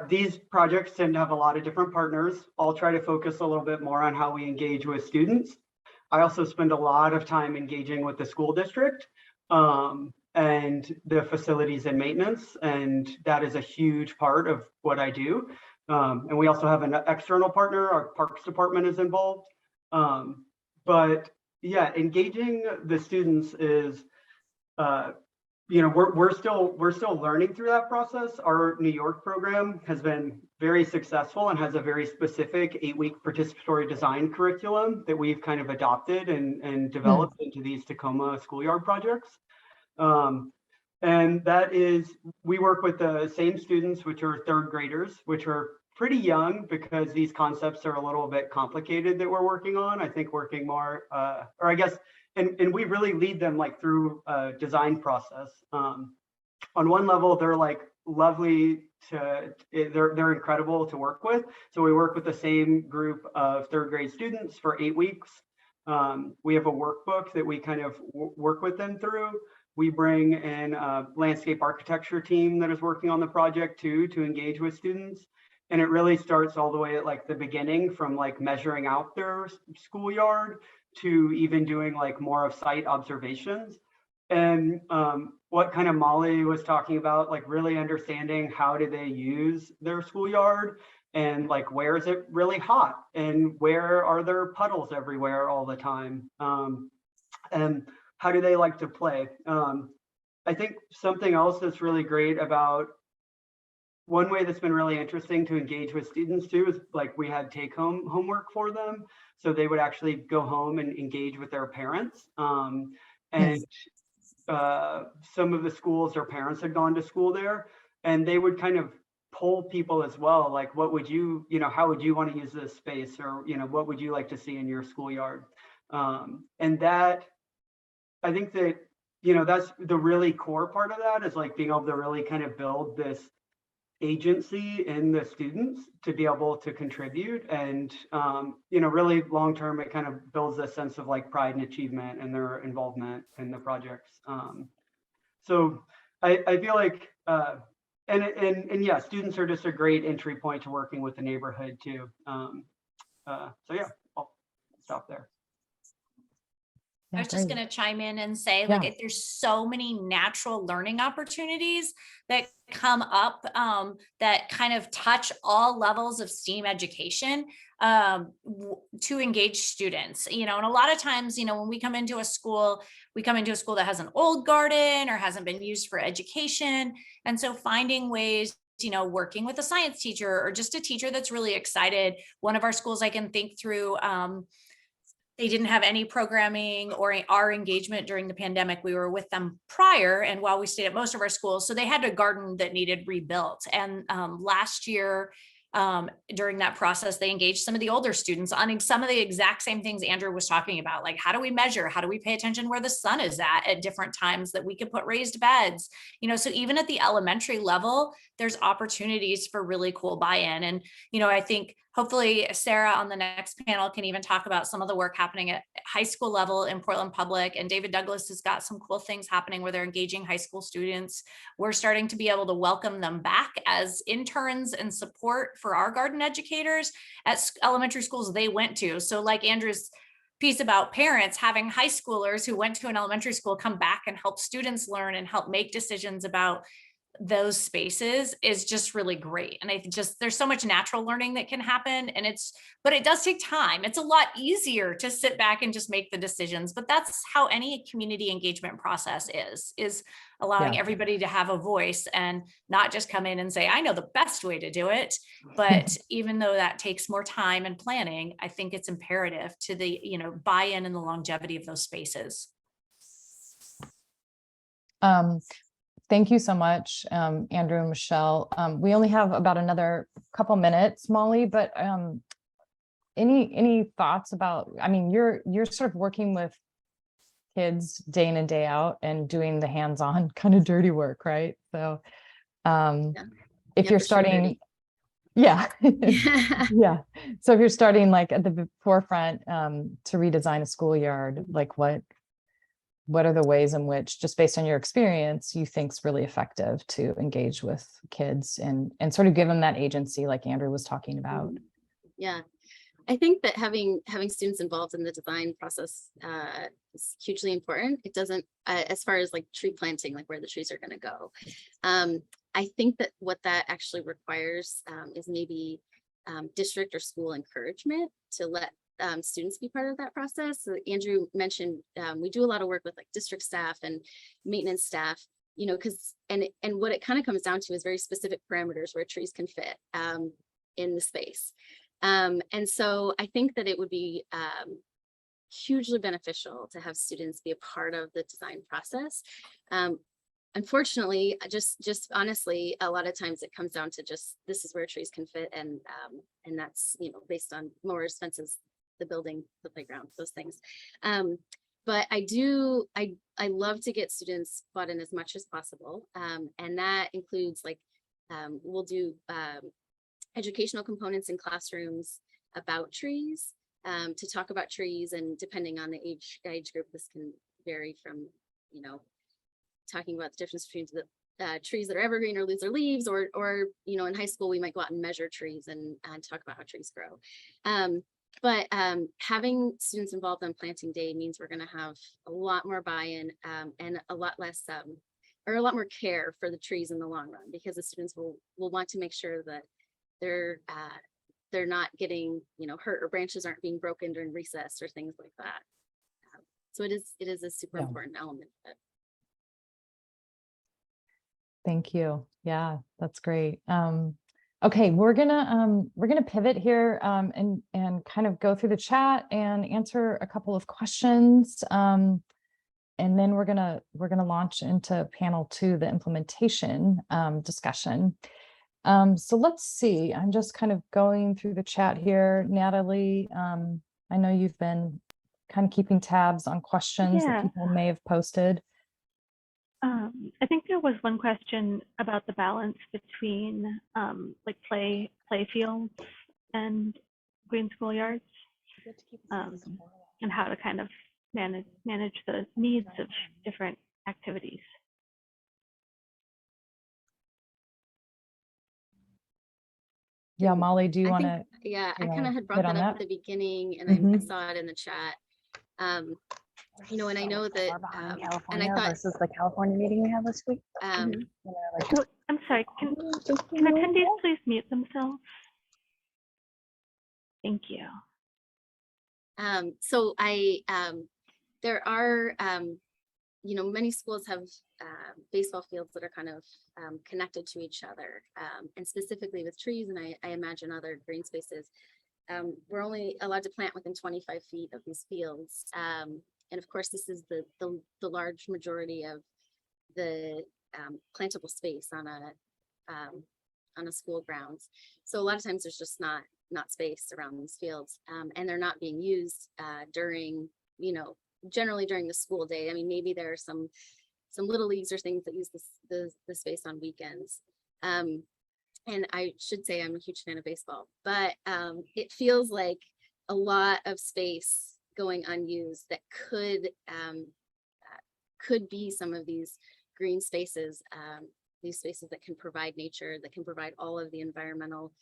these projects tend to have a lot of different partners. I'll try to focus a little bit more on how we engage with students. I also spend a lot of time engaging with the school district and the facilities and maintenance, and that is a huge part of what I do. And we also have an external partner, our parks department is involved. But yeah, engaging the students is, we're still learning through that process. Our New York program has been very successful and has a very specific 8-week participatory design curriculum that we've kind of adopted and developed into these Tacoma schoolyard projects. And that is, we work with the same students, which are 3rd graders, which are pretty young because these concepts are a little bit complicated that we're working on. I think working more, or I guess, and we really lead them like through a design process. On one level, they're like lovely they're incredible to work with. So we work with the same group of 3rd grade students for 8 weeks. We have a workbook that we kind of work with them through. We bring in a landscape architecture team that is working on the project too, to engage with students. And it really starts all the way at like the beginning, from like measuring out their schoolyard to even doing like more of site observations. And what kind of Molly was talking about, like really understanding how do they use their schoolyard, and like where is it really hot, and where are there puddles everywhere all the time, and how do they like to play. I think something else that's really great about, one way that's been really interesting to engage with students too, is like we had take-home homework for them. So they would actually go home and engage with their parents. And some of the schools, their parents had gone to school there, and they would kind of poll people as well. Like, what would you, how would you want to use this space? Or, what would you like to see in your schoolyard? And that, I think that, that's the really core part of that, is like being able to really kind of build this agency in the students to be able to contribute. And really long term, it kind of builds a sense of like pride and achievement and their involvement in the projects. So I feel like and yeah, students are just a great entry point to working with the neighborhood too. So yeah, I'll stop there. I was just going to chime in and say, Yeah. like, there's so many natural learning opportunities that come up that kind of touch all levels of STEAM education to engage students, and a lot of times, when we come into a school, that has an old garden or hasn't been used for education. And so finding ways, working with a science teacher or just a teacher that's really excited. One of our schools I can think through, they didn't have any programming or our engagement during the pandemic. We were with them prior, and while we stayed at most of our schools, so they had a garden that needed rebuilt. And last year, during that process, they engaged some of the older students on some of the exact same things Andrew was talking about, like how do we measure, how do we pay attention where the sun is at different times, that we could put raised beds, so even at the elementary level, there's opportunities for really cool buy-in. And I think hopefully Sarah on the next panel can even talk about some of the work happening at high school level in Portland Public, and David Douglas has got some cool things happening where they're engaging high school students. We're starting to be able to welcome them back as interns and support for our garden educators at elementary schools they went to. So like Andrew's piece about parents, having high schoolers who went to an elementary school come back and help students learn and help make decisions about those spaces is just really great. And I think there's so much natural learning that can happen, but it does take time. It's a lot easier to sit back and just make the decisions, but that's how any community engagement process is allowing everybody to have a voice and not just come in and say, I know the best way to do it. But even though that takes more time and planning, I think it's imperative to the, buy-in and the longevity of those spaces. Thank you so much, Andrew and Michelle. We only have about another couple minutes, Molly, but any thoughts about, you're sort of working with kids day in and day out and doing the hands-on kind of dirty work, right? So if you're starting, yeah. Yeah. So if you're starting like at the forefront to redesign a schoolyard, like what are the ways in which, just based on your experience, you think is really effective to engage with kids and sort of give them that agency like Andrew was talking about? Yeah, I think that having students involved in the design process is hugely important. It doesn't, as far as like tree planting, like where the trees are going to go. I think that what that actually requires is maybe district or school encouragement to let students be part of that process. So Andrew mentioned we do a lot of work with like district staff and maintenance staff, because and what it kind of comes down to is very specific parameters where trees can fit in the space. And so I think that it would be hugely beneficial to have students be a part of the design process. Unfortunately, just honestly, a lot of times it comes down to just, this is where trees can fit. And that's, based on mowers, fences, the building, the playground, those things. But I love to get students bought in as much as possible. And that includes like, we'll do educational components in classrooms about trees, to talk about trees, and depending on the age group, this can vary from, talking about the difference between the trees that are evergreen or lose their leaves, or in high school, we might go out and measure trees and talk about how trees grow. But having students involved on planting day means we're going to have a lot more buy-in and a lot less or a lot more care for the trees in the long run, because the students will want to make sure that they're not getting hurt, or branches aren't being broken during recess or things like that. So it is a super important element of it. Thank you. Yeah, that's great. Okay, we're gonna pivot here and kind of go through the chat and answer a couple of questions, and then we're gonna launch into panel 2, the implementation discussion. So let's see. I'm just kind of going through the chat here, Natalie. I know you've been kind of keeping tabs on questions that people may have posted. I think there was one question about the balance between like play fields and green schoolyards, and how to kind of manage the needs of different activities. Yeah, Molly, do you want to? Yeah, I kind of had brought that up at the beginning, and I saw it in the chat. You know, and I know that, Far behind and I California thought, versus the California meeting we had this week. um, You know, like, So, I'm sorry, can attendees please mute themselves? Thank you. so there are, you know, many schools have baseball fields that are kind of connected to each other, and specifically with trees, and I imagine other green spaces. We're only allowed to plant within 25 feet of these fields. And of course, this is the large majority of the plantable space on a school grounds. So a lot of times there's just not space around these fields, and they're not being used during, you know, generally during the school day. I mean, maybe there are some little leagues or things that use the space on weekends. And I should say I'm a huge fan of baseball, but it feels like a lot of space going unused that could be some of these green spaces, these spaces that can provide nature, that can provide all of the environmental,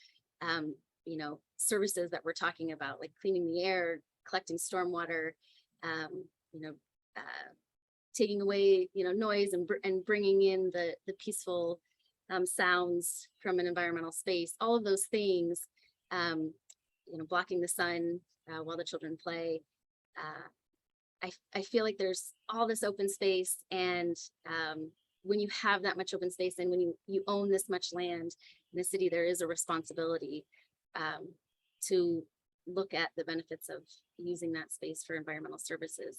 you know, services that we're talking about, like cleaning the air, collecting stormwater, you know, taking away, you know, noise and bringing in the peaceful sounds from an environmental space. All of those things, you know, blocking the sun while the children play. I feel like there's all this open space, and when you have that much open space and when you own this much land in the city, there is a responsibility to look at the benefits of using that space for environmental services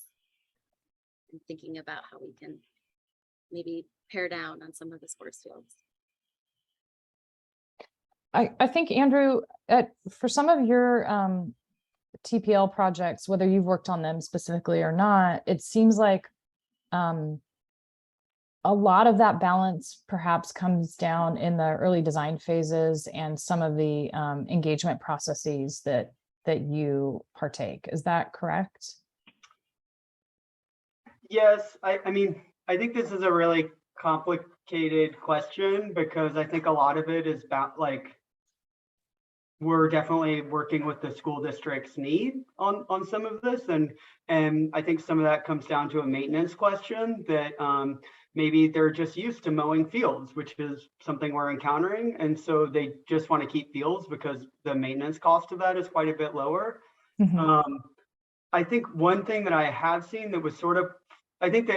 and thinking about how we can maybe pare down on some of the sports fields. I think, Andrew, for some of your TPL projects, whether you've worked on them specifically or not, it seems like a lot of that balance perhaps comes down in the early design phases and some of the engagement processes that you partake. Is that correct? Yes, I mean, I think this is a really complicated question because I think a lot of it is about like, we're definitely working with the school district's need on some of this. And I think some of that comes down to a maintenance question that maybe they're just used to mowing fields, which is something we're encountering. And so they just want to keep fields because the maintenance cost of that is quite a bit lower. Mm-hmm. I think one thing that I have seen that was sort of, I think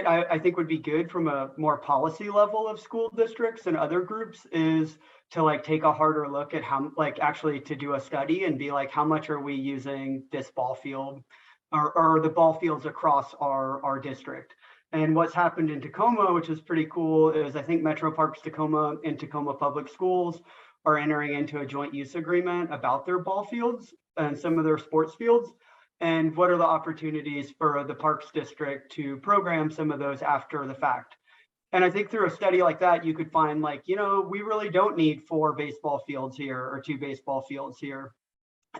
would be good from a more policy level of school districts and other groups is to like take a harder look at how, like actually to do a study and be like, how much are we using this ball field or the ball fields across our district? And what's happened in Tacoma, which is pretty cool, is I think Metro Parks Tacoma and Tacoma Public Schools are entering into a joint use agreement about their ball fields and some of their sports fields. And what are the opportunities for the Parks District to program some of those after the fact? And I think through a study like that, you could find like, you know, we really don't need 4 baseball fields here or 2 baseball fields here.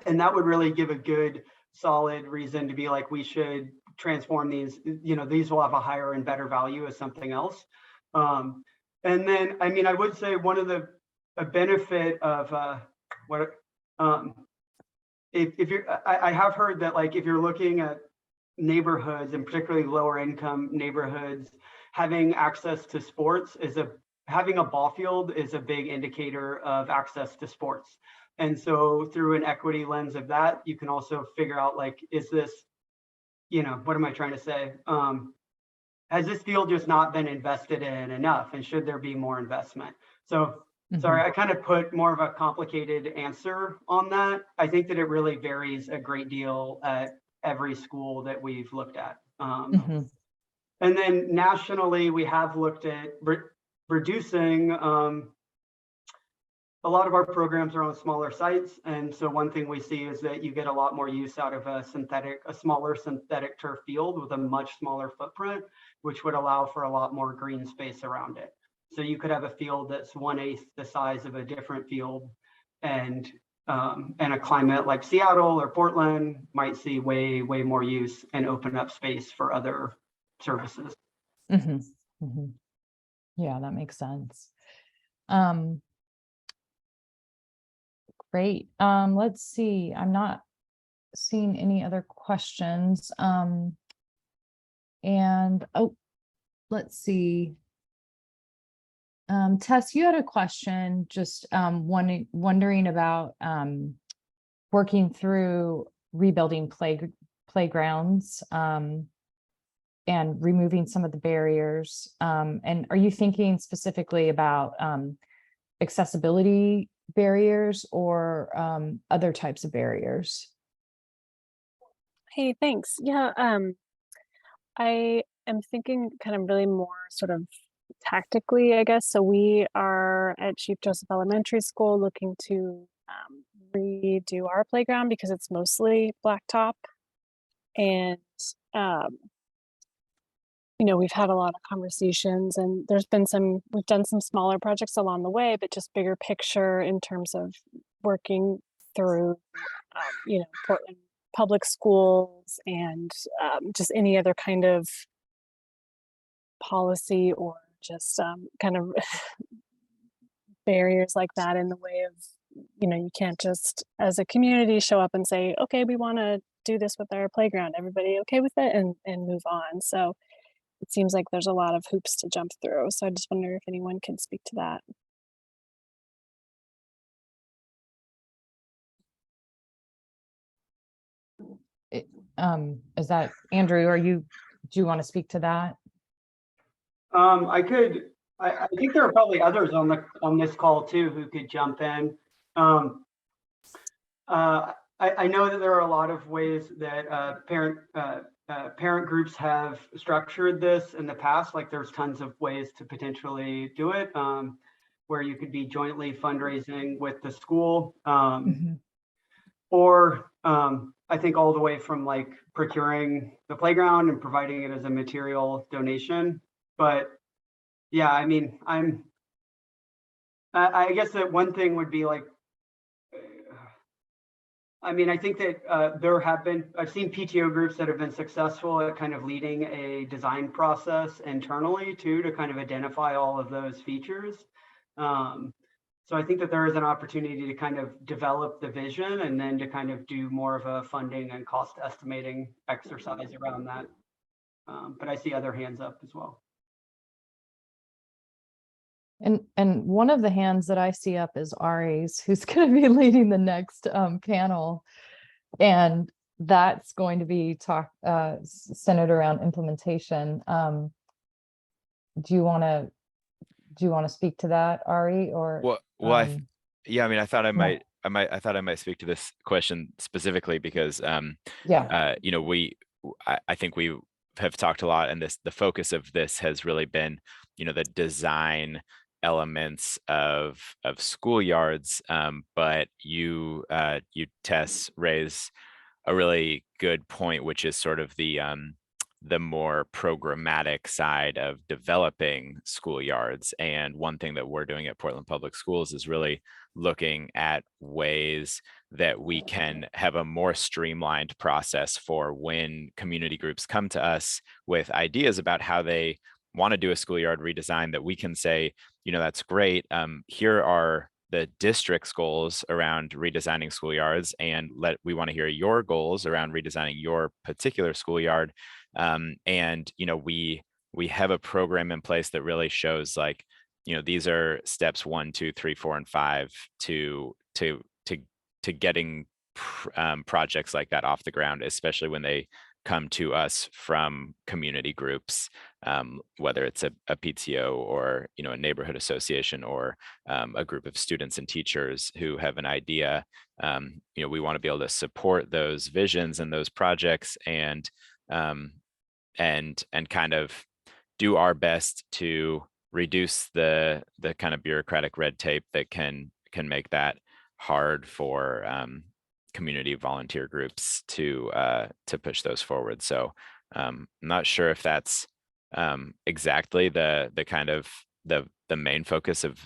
And that would really give a good, solid reason to be like, we should transform these, you know, these will have a higher and better value as something else. And then, I mean, I would say one of the benefit of if you're, I have heard that like, if you're looking at neighborhoods and particularly lower income neighborhoods, having access to sports having a ball field is a big indicator of access to sports. And so through an equity lens of that, you can also figure out like, is this, you know, what am I trying to say? Has this field just not been invested in enough? And should there be more investment? So sorry, I kind of put more of a complicated answer on that. I think that it really varies a great deal at every school that we've looked at. And then nationally, we have looked at reducing, a lot of our programs are on smaller sites. And so one thing we see is that you get a lot more use out of a smaller synthetic turf field with a much smaller footprint, which would allow for a lot more green space around it. So you could have a field that's 1/8 the size of a different field, and a climate like Seattle or Portland might see way more use and open up space for other services. Yeah, that makes sense. Great. Let's see. I'm not seeing any other questions. And oh, let's see. Tess, you had a question, just wondering about working through rebuilding playgrounds and removing some of the barriers. And are you thinking specifically about accessibility barriers or other types of barriers? Hey, thanks. Yeah, I am thinking kind of really more sort of tactically, I guess. So we are at Chief Joseph Elementary School looking to redo our playground because it's mostly blacktop. And, you know, we've had a lot of conversations and we've done some smaller projects along the way, but just bigger picture in terms of working through, you know, Portland public schools and just any other kind of policy or just kind of barriers like that in the way of, you know, you can't just as a community show up and say, okay, we want to do this with our playground. Everybody okay with it and move on. So it seems like there's a lot of hoops to jump through. So I just wonder if anyone can speak to that. Is that Andrew? Do you want to speak to that? I think there are probably others on this call too who could jump in. I know that there are a lot of ways that parent groups have structured this in the past. Like there's tons of ways to potentially do it, where you could be jointly fundraising with the school, or I think all the way from like procuring the playground and providing it as a material donation. But yeah, I mean, I guess that one thing would be like, I mean, I think that I've seen PTO groups that have been successful at kind of leading a design process internally too, to kind of identify all of those features. So I think that there is an opportunity to kind of develop the vision and then to kind of do more of a funding and cost estimating exercise around that. But I see other hands up as well. And one of the hands that I see up is Ari's, who's going to be leading the next panel, and that's going to be centered around implementation. Do you want to speak to that, Ari? Or yeah, I mean, I thought I might speak to this question specifically because you know, I think we have talked a lot, and the focus of this has really been, you know, the design elements of schoolyards, but you Tess raise a really good point, which is sort of the more programmatic side of developing schoolyards. And one thing that we're doing at Portland Public Schools is really looking at ways that we can have a more streamlined process for when community groups come to us with ideas about how they want to do a schoolyard redesign, that we can say, you know, that's great. Here are the district's goals around redesigning schoolyards, and we want to hear your goals around redesigning your particular schoolyard. And, you know, we have a program in place that really shows, like, you know, these are steps 1, 2, 3, 4, and 5 to getting projects like that off the ground, especially when they come to us from community groups, whether it's a PTO or, you know, a neighborhood association or a group of students and teachers who have an idea. You know, we want to be able to support those visions and those projects, and kind of do our best to reduce the kind of bureaucratic red tape that can make that hard for community volunteer groups to push those forward. So I'm not sure if that's exactly the kind of the main focus of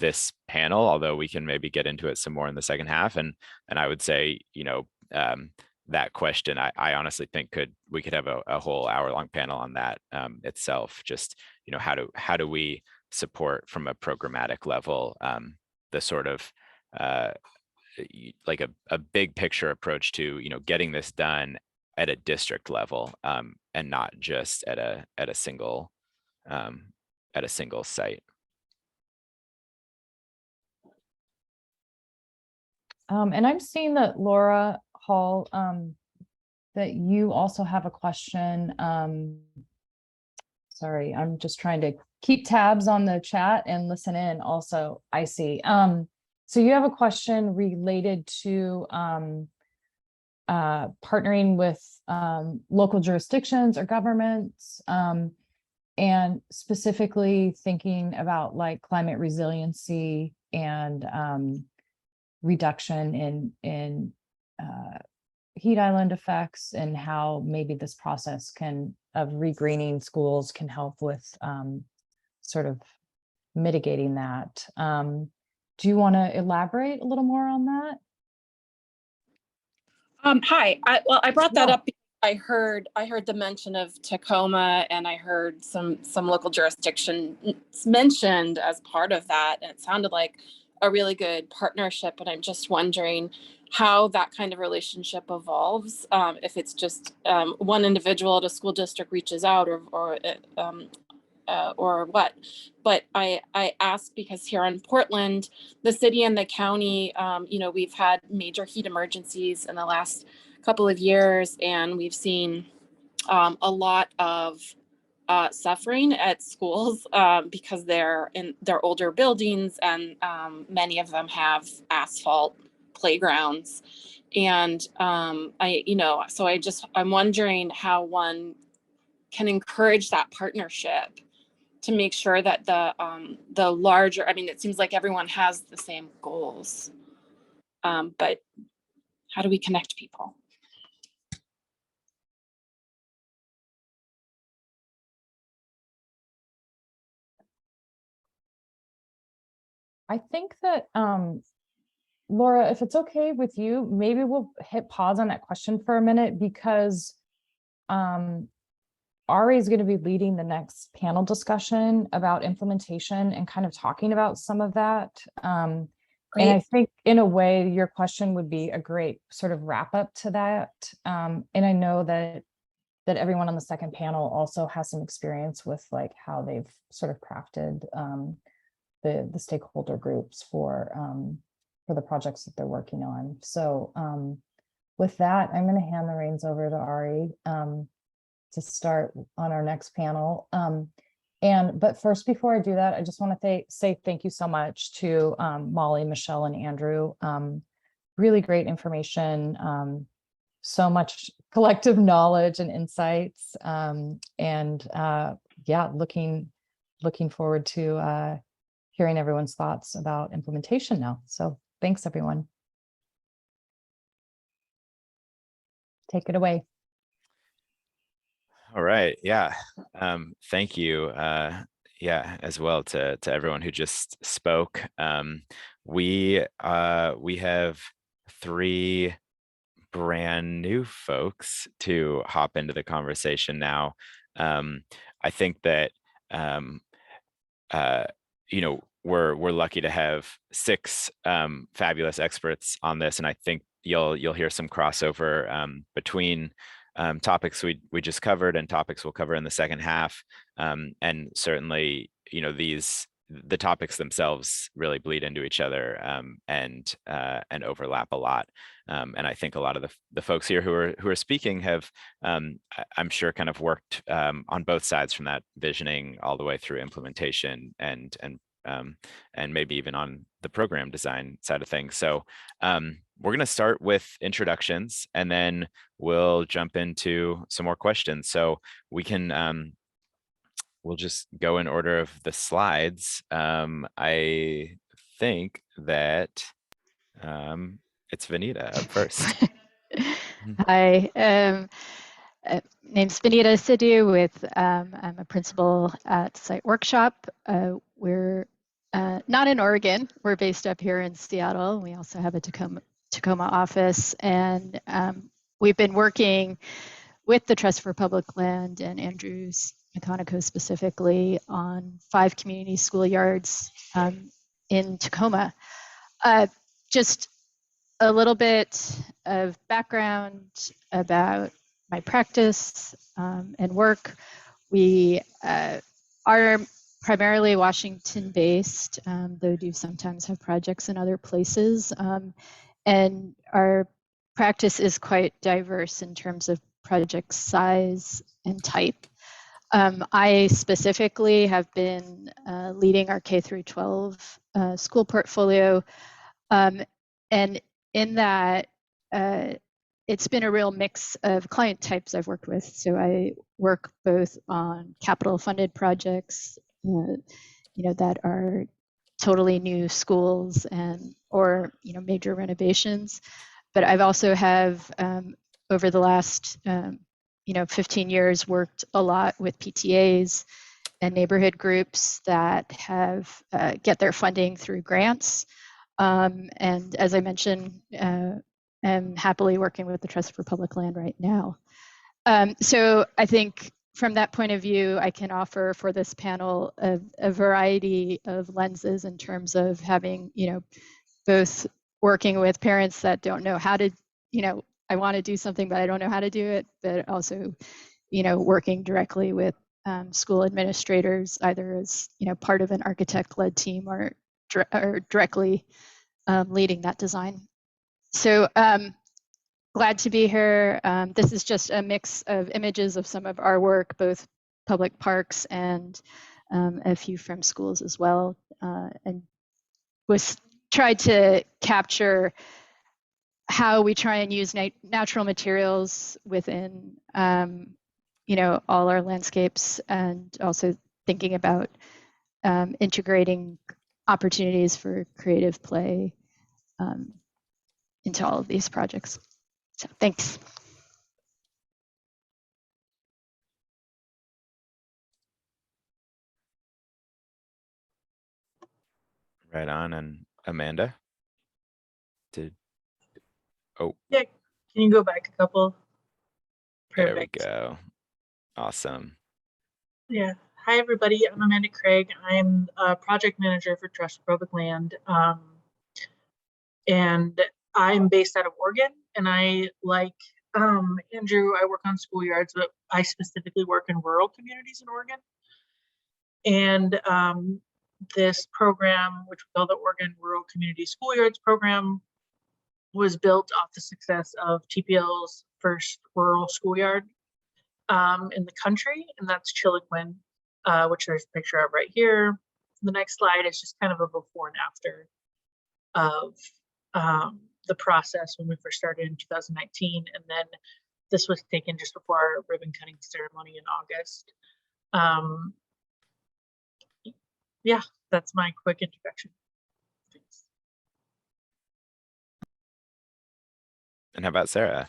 this panel, although we can maybe get into it some more in the second half. And I would say, you know, that question, I honestly think we could have a whole hour-long panel on that itself. Just, you know, how do we support from a programmatic level the sort of like a big picture approach to, you know, getting this done at a district level, and not just at a single site. And I'm seeing that Laura Hall, that you also have a question. Sorry, I'm just trying to keep tabs on the chat and listen in also. I see. So you have a question related to partnering with local jurisdictions or governments, and specifically thinking about like climate resiliency and reduction in heat island effects, and how maybe this process of regreening schools can help with sort of mitigating that. Do you want to elaborate a little more on that? Hi. I brought that up because I heard the mention of Tacoma, and I heard some local jurisdictions mentioned as part of that, and it sounded like a really good partnership. And I'm just wondering how that kind of relationship evolves, if it's just one individual at a school district reaches out, or what. But I ask because here in Portland, the city and the county, we've had major heat emergencies in the last couple of years, and we've seen a lot of suffering at schools because they're in their older buildings, and many of them have asphalt playgrounds. And I'm wondering how one can encourage that partnership to make sure that the larger, it seems like everyone has the same goals, but how do we connect people? I think that, Laura, if it's okay with you, maybe we'll hit pause on that question for a minute, because Ari is going to be leading the next panel discussion about implementation and kind of talking about some of that. And I think in a way, your question would be a great sort of wrap up to that. And I know that everyone on the second panel also has some experience with like how they've sort of crafted the stakeholder groups for the projects that they're working on. So with that, I'm going to hand the reins over to Ari to start on our next panel. But first, before I do that, I just want to say thank you so much to Molly, Michelle, and Andrew. Really great information, so much collective knowledge and insights, yeah, looking forward to hearing everyone's thoughts about implementation now. So thanks, everyone. Take it away. All right. Yeah. Thank you. Yeah, as well to everyone who just spoke. We have 3 brand new folks to hop into the conversation now. I think that we're lucky to have 6 fabulous experts on this, and I think you'll hear some crossover between topics we just covered and topics we'll cover in the second half. And certainly, the topics themselves really bleed into each other and overlap a lot. And I think a lot of the folks here who are speaking have, I'm sure, kind of worked on both sides, from that visioning all the way through implementation and maybe even on the program design side of things. So we're going to start with introductions, and then we'll jump into some more questions. So we can, we'll just go in order of the slides. I think that it's Vinita up first. Hi, name's Vinita Sidhu I'm a principal at Site Workshop. We're not in Oregon. We're based up here in Seattle. We also have a Tacoma office, and we've been working with the Trust for Public Land and Andrew's McConnico specifically on 5 community schoolyards in Tacoma. Just a little bit of background about my practice and work. We are primarily Washington-based, though do sometimes have projects in other places. And our practice is quite diverse in terms of project size and type. I specifically have been leading our K through 12 school portfolio. And in that, it's been a real mix of client types I've worked with. So I work both on capital funded projects, that are totally new schools or major renovations. But I've also have over the last 15 years worked a lot with PTAs and neighborhood groups that have get their funding through grants. And as I mentioned, I'm happily working with the Trust for Public Land right now. So I think from that point of view, I can offer for this panel a variety of lenses in terms of having, both working with parents that don't know how to, I want to do something, but I don't know how to do it, but also, working directly with school administrators, either as, part of an architect-led team or directly leading that design. So glad to be here. This is just a mix of images of some of our work, both public parks and a few from schools as well, and tried to capture how we try and use natural materials within all our landscapes, and also thinking about integrating opportunities for creative play into all of these projects. So thanks. Right on. And Amanda? Yeah, can you go back a couple? Perfect. There we go. Awesome. Yeah. Hi, everybody. I'm Amanda Craig. I'm a project manager for Trust for Public Land. And I'm based out of Oregon. And I, like Andrew, I work on schoolyards, but I specifically work in rural communities in Oregon. And this program, which we call the Oregon Rural Community Schoolyards Program, was built off the success of TPL's first rural schoolyard in the country, and that's Chiloquin, which there's a picture of right here. The next slide is just kind of a before and after of the process when we first started in 2019, and then this was taken just before our ribbon cutting ceremony in August. Yeah, that's my quick introduction. Thanks. And how about Sarah?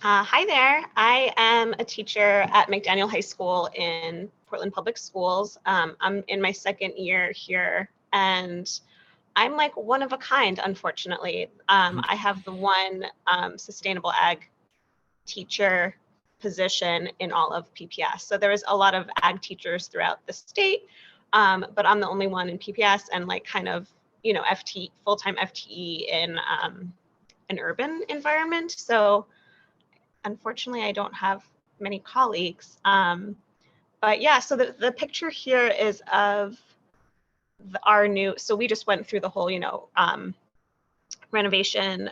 Hi there. I am a teacher at McDaniel High School in Portland Public Schools. I'm in my second year here, and I'm like one of a kind, unfortunately. I have the one sustainable ag teacher position in all of PPS. So there is a lot of ag teachers throughout the state, but I'm the only one in PPS and like kind of, FTE, full-time FTE in an urban environment. So unfortunately, I don't have many colleagues. But yeah, so the picture here is of our new, so we just went through the whole, renovation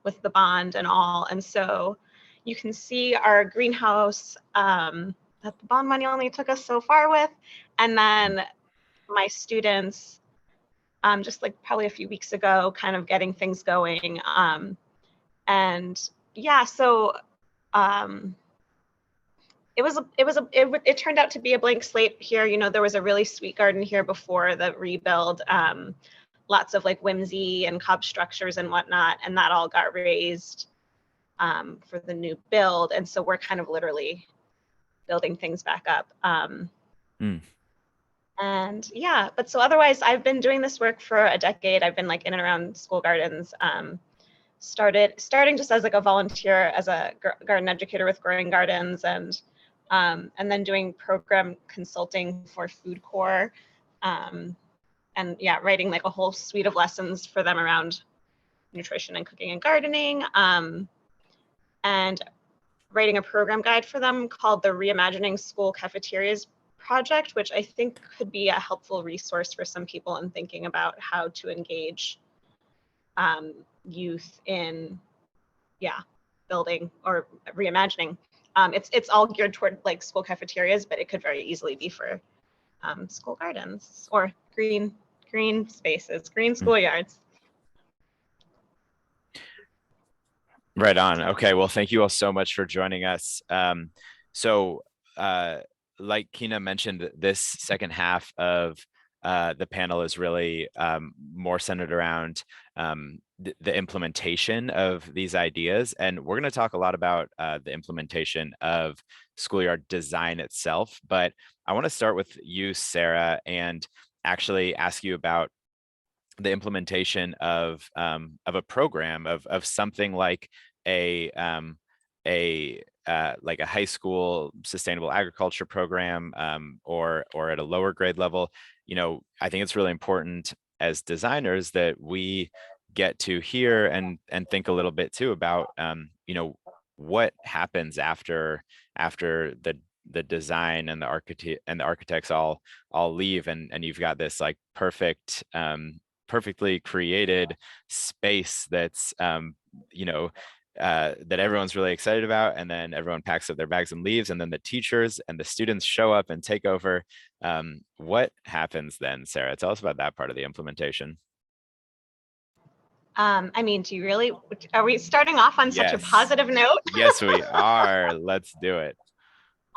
with the bond and all. And so you can see our greenhouse that the bond money only took us so far with. And then my students, just like probably a few weeks ago, kind of getting things going. And yeah, so it turned out to be a blank slate here. There was a really sweet garden here before the rebuild, lots of like whimsy and cob structures and whatnot, and that all got raised for the new build. And so we're kind of literally building things back up. And yeah, but so otherwise I've been doing this work for a decade. I've been like in and around school gardens, starting just as like a volunteer as a garden educator with Growing Gardens, and then doing program consulting for Food Corps, and yeah, writing like a whole suite of lessons for them around nutrition and cooking and gardening, and writing a program guide for them called the Reimagining School Cafeterias Project, which I think could be a helpful resource for some people in thinking about how to engage youth in, building or reimagining. It's all geared toward like school cafeterias, but it could very easily be for school gardens or green spaces, green schoolyards. Right on. Okay. Well, thank you all so much for joining us. Like Kina mentioned, this second half of the panel is really more centered around the implementation of these ideas. And we're going to talk a lot about the implementation of schoolyard design itself. But I want to start with you, Sarah, and actually ask you about the implementation of a program of something like a high school sustainable agriculture program, or at a lower grade level. You know, I think it's really important as designers that we get to hear and think a little bit too about you know, what happens after the design and the architects all leave, and you've got this like perfectly created space that's you know, that everyone's really excited about, and then everyone packs up their bags and leaves, and then the teachers and the students show up and take over. What happens then, Sarah? Tell us about that part of the implementation. I mean, are we starting off on such a positive note? Yes, we are. Let's do it.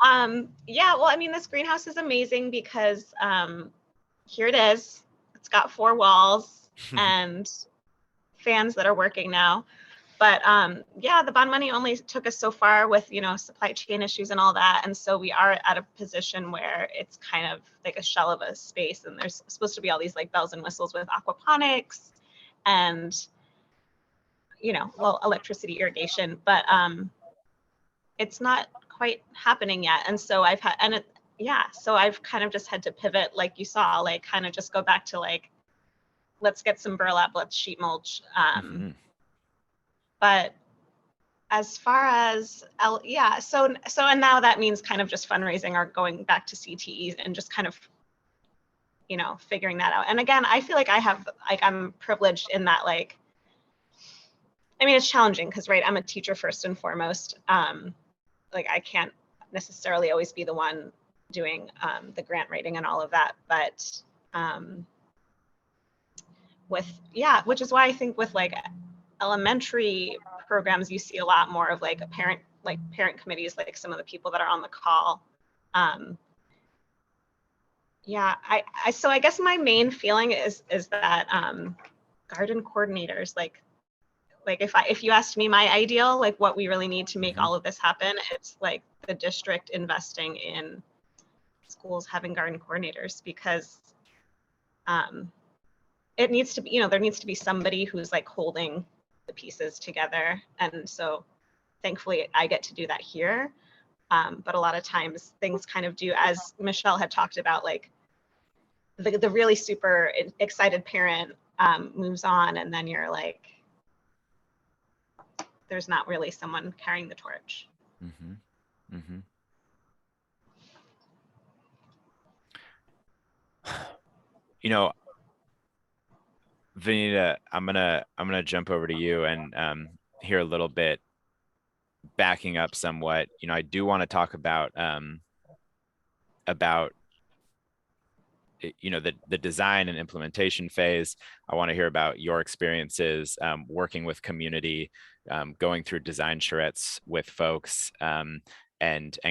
Yeah, well, I mean, this greenhouse is amazing because here it is. It's got 4 walls and fans that are working now. But yeah, the bond money only took us so far with, you know, supply chain issues and all that. And so we are at a position where it's kind of like a shell of a space, and there's supposed to be all these like bells and whistles with aquaponics and, you know, well, electricity, irrigation, but it's not quite happening yet. And so I've kind of just had to pivot, like you saw, like kind of just go back to like, let's get some burlap, let's sheet mulch. But as far as, so and now that means kind of just fundraising or going back to CTEs and just kind of, you know, figuring that out. And again, I feel like I'm privileged in that, like, I mean, it's challenging because, right, I'm a teacher first and foremost. Like I can't necessarily always be the one doing the grant writing and all of that, but which is why I think with like elementary programs, you see a lot more of like parent committees, like some of the people that are on the call. So I guess my main feeling is that garden coordinators, like if you asked me my ideal, like what we really need to make all of this happen, it's like the district investing in schools having garden coordinators, because it needs to be, you know, there needs to be somebody who's like holding the pieces together. And so thankfully I get to do that here. But a lot of times things kind of do, as Michelle had talked about, like the really super excited parent moves on, and then you're like, there's not really someone carrying the torch. You know, Vinita, I'm gonna jump over to you and hear a little bit, backing up somewhat. You know, I do want to talk about you know, the design and implementation phase. I want to hear about your experiences working with community, going through design charrettes with folks, and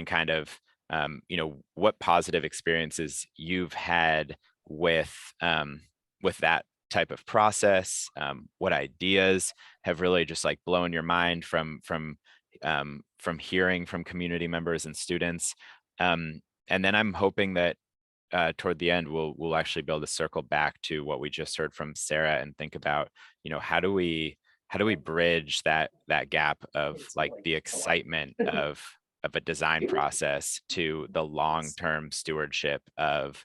kind of you know, what positive experiences you've had with that type of process. What ideas have really just like blown your mind from hearing from community members and students. And then I'm hoping that toward the end, we'll actually be able to circle back to what we just heard from Sarah and think about, you know, how do we bridge that gap of like the excitement of a design process to the long-term stewardship of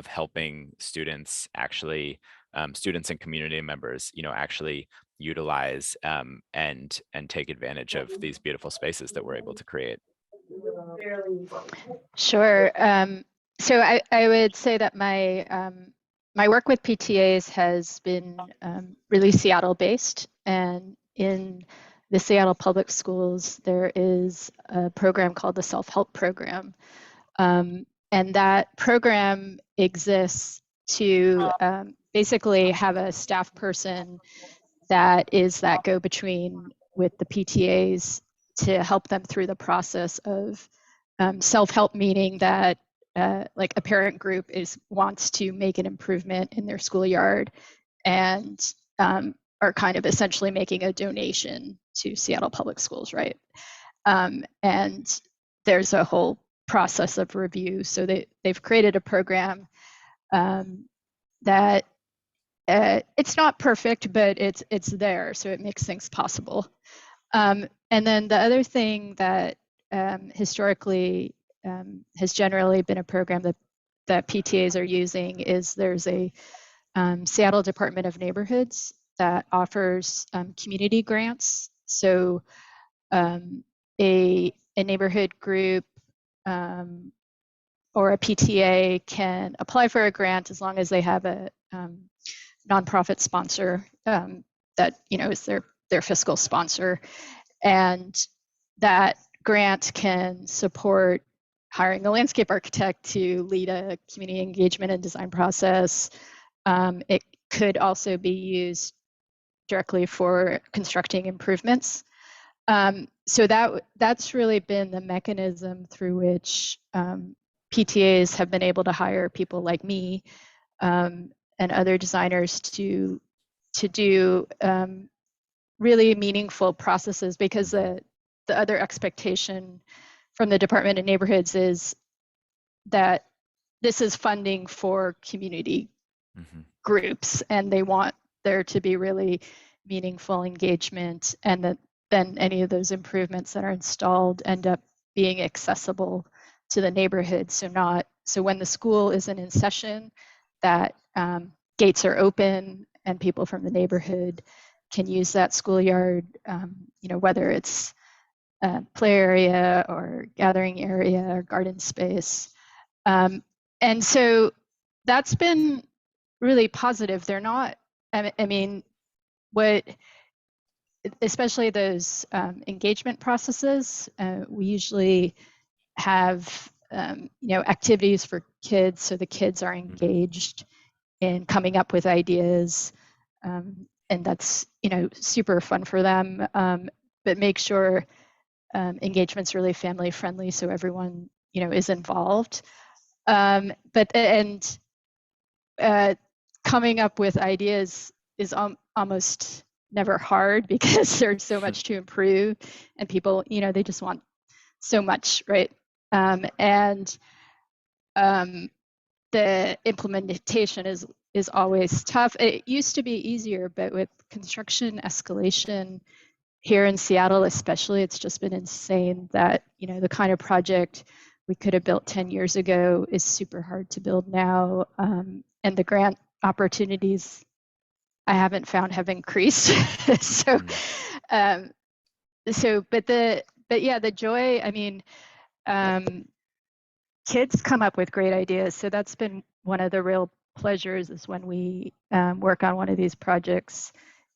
helping students actually students and community members, actually utilize and take advantage of these beautiful spaces that we're able to create? Sure. So I would say that my work with PTAs has been really Seattle based, and in the Seattle Public Schools, there is a program called the Self-Help Program. And that program exists to basically have a staff person that is that go-between with the PTAs to help them through the process of self-help, meaning that like a parent group wants to make an improvement in their schoolyard and are kind of essentially making a donation to Seattle Public Schools, right? And there's a whole process of review. So they've created a program that it's not perfect, but it's there, so it makes things possible. And then the other thing that historically has generally been a program that PTAs are using is there's a Seattle Department of Neighborhoods that offers community grants. So a neighborhood group or a PTA can apply for a grant as long as they have a nonprofit sponsor that is their fiscal sponsor, and that grant can support hiring a landscape architect to lead a community engagement and design process. It could also be used directly for constructing improvements. So that's really been the mechanism through which PTAs have been able to hire people like me and other designers to do really meaningful processes, because the other expectation from the Department of Neighborhoods is that this is funding for community groups, and they want there to be really meaningful engagement, and that then any of those improvements that are installed end up being accessible to the neighborhood. So when the school isn't in session, that gates are open and people from the neighborhood can use that schoolyard, whether it's a play area or gathering area or garden space. And so that's been really positive. They're not, especially those engagement processes, we usually have activities for kids, so the kids are engaged in coming up with ideas, and that's super fun for them. But make sure engagement's really family friendly, so everyone is involved. Coming up with ideas is almost never hard, because there's so much to improve, and people they just want so much, right? The implementation is always tough. It used to be easier, but with construction escalation here in Seattle especially, it's just been insane that the kind of project we could have built 10 years ago is super hard to build now, and the grant opportunities I haven't found have increased. The joy, kids come up with great ideas. So that's been one of the real pleasures, is when we work on one of these projects,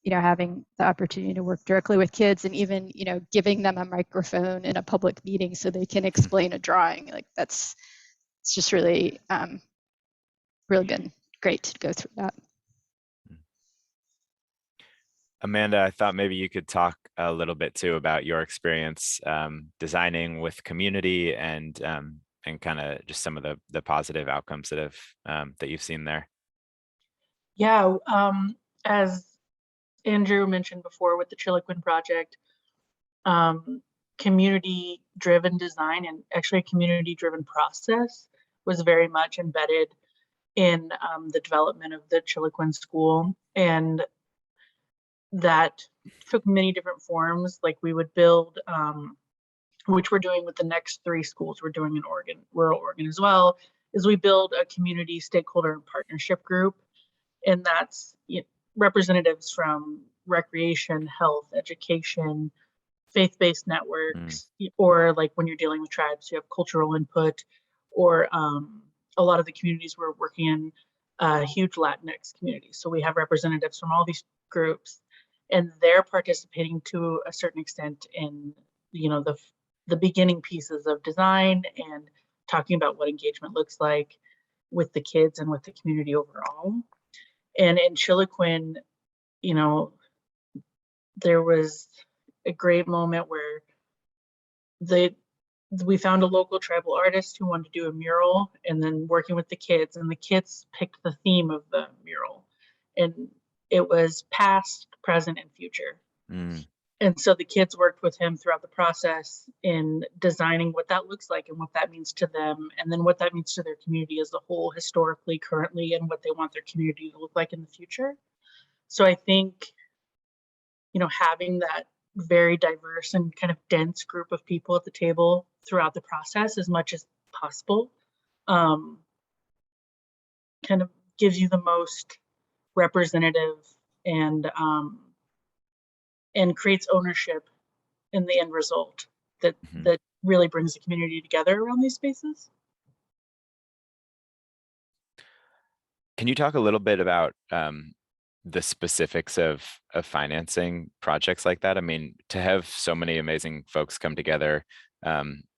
having the opportunity to work directly with kids, and even, giving them a microphone in a public meeting so they can explain a drawing. It's just really, really been great to go through that. Amanda, I thought maybe you could talk a little bit too about your experience designing with community and kind of just some of the positive outcomes that you've seen there. Yeah, as Andrew mentioned before with the Chiloquin project, community-driven design, and actually a community-driven process, was very much embedded in the development of the Chiloquin school. And that took many different forms. Like, we would build, which we're doing with the next 3 schools we're doing in Oregon, rural Oregon as well, is we build a community stakeholder and partnership group. And that's representatives from recreation, health, education, faith-based networks, or like when you're dealing with tribes, you have cultural input, or a lot of the communities we're working in, huge Latinx communities. So we have representatives from all these groups, and they're participating to a certain extent in, the beginning pieces of design and talking about what engagement looks like with the kids and with the community overall. And in Chiloquin, there was a great moment where we found a local tribal artist who wanted to do a mural, and then working with the kids, and the kids picked the theme of the mural, and it was past, present, and future. And so the kids worked with him throughout the process in designing what that looks like and what that means to them, and then what that means to their community as a whole, historically, currently, and what they want their community to look like in the future. So I think, having that very diverse and kind of dense group of people at the table throughout the process as much as possible kind of gives you the most representative and creates ownership in the end result that really brings the community together around these spaces. Can you talk a little bit about the specifics of financing projects like that? I mean, to have so many amazing folks come together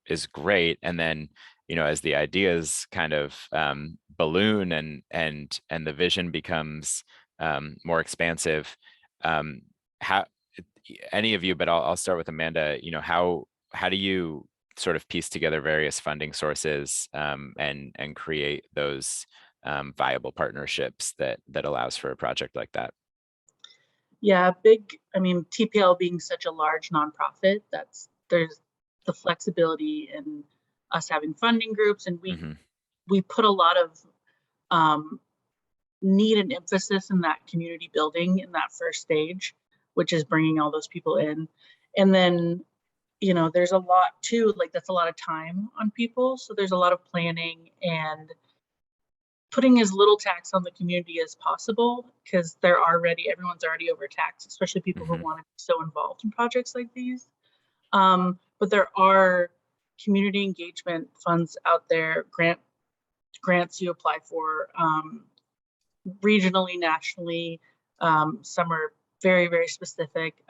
is great. And then, as the ideas kind of balloon and the vision becomes more expansive, how any of you, but I'll start with Amanda, how do you sort of piece together various funding sources and create those viable partnerships that allows for a project like that? Yeah, TPL being such a large nonprofit, there's the flexibility in us having funding groups, and we put a lot of need and emphasis in that community building in that first stage, which is bringing all those people in. And then, there's a lot too, that's a lot of time on people. So there's a lot of planning and putting as little tax on the community as possible, because everyone's already overtaxed, especially people who want to be so involved in projects like these. But there are community engagement funds out there, grants you apply for regionally, nationally. Some are very, very specific.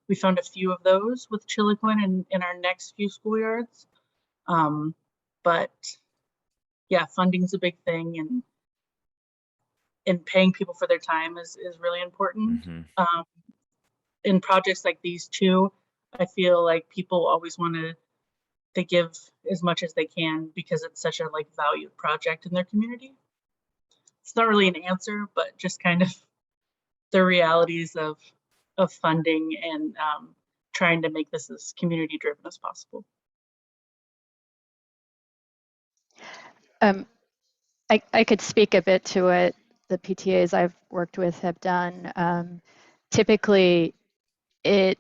We found a few of those with Chiloquin in our next few schoolyards. But yeah, funding's a big thing, and paying people for their time is really important. In projects like these too, I feel like people always want to give as much as they can because it's such a valued project in their community. It's not really an answer, but just kind of the realities of funding and trying to make this as community driven as possible. I could speak a bit to what the PTAs I've worked with have done. Typically, it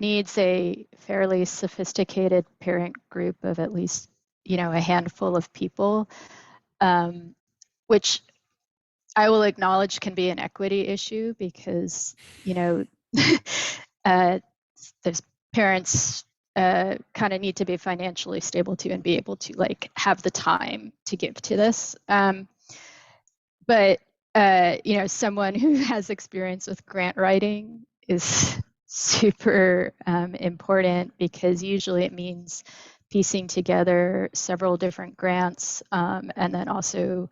needs a fairly sophisticated parent group of at least, a handful of people, which I will acknowledge can be an equity issue because, those parents kind of need to be financially stable too and be able to have the time to give to this. But someone who has experience with grant writing is super important, because usually it means piecing together several different grants and then also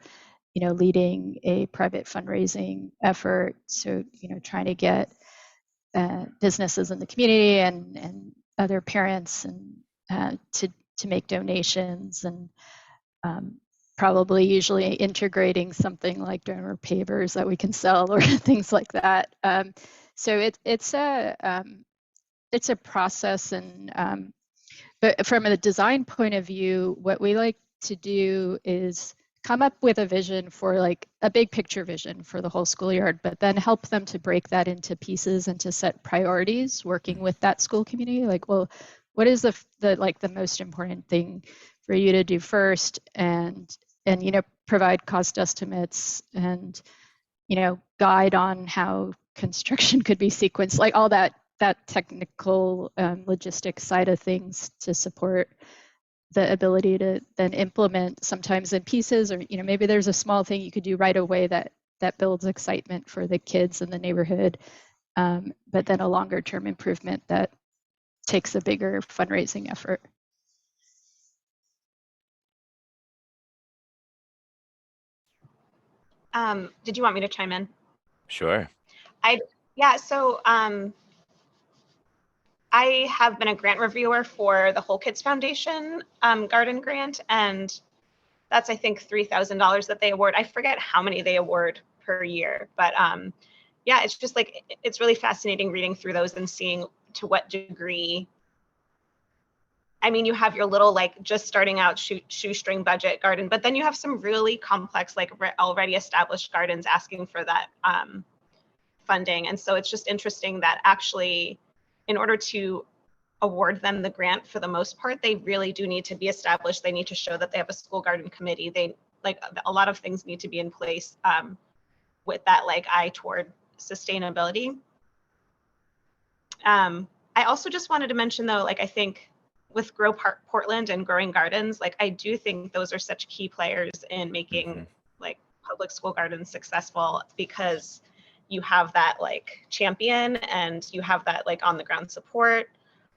leading a private fundraising effort. So trying to get businesses in the community and other parents and to make donations, and probably usually integrating something like donor pavers that we can sell or things like that. So it's a process, and but from a design point of view, what we like to do is come up with a vision for a big picture vision for the whole schoolyard, but then help them to break that into pieces and to set priorities working with that school community. Well, what is the most important thing for you to do first, and provide cost estimates and guide on how construction could be sequenced, like all that technical logistics side of things to support the ability to then implement sometimes in pieces, or maybe there's a small thing you could do right away that builds excitement for the kids in the neighborhood, but then a longer term improvement that takes a bigger fundraising effort. Did you want me to chime in? Sure. So I have been a grant reviewer for the Whole Kids Foundation garden grant, and that's, I think, $3,000 that they award. I forget how many they award per year, but yeah, it's just like, it's really fascinating reading through those and seeing to what degree. I mean, you have your little, like, just starting out shoestring budget garden, but then you have some really complex, like already established gardens asking for that funding. And so it's just interesting that actually, in order to award them the grant, for the most part, they really do need to be established. They need to show that they have a school garden committee. They, like, a lot of things need to be in place with that, like, eye toward sustainability. I also just wanted to mention, though, like, I think with Grow Portland and Growing Gardens, like, I do think those are such key players in making like public school gardens successful, because you have that, like, champion, and you have that, like, on the ground support.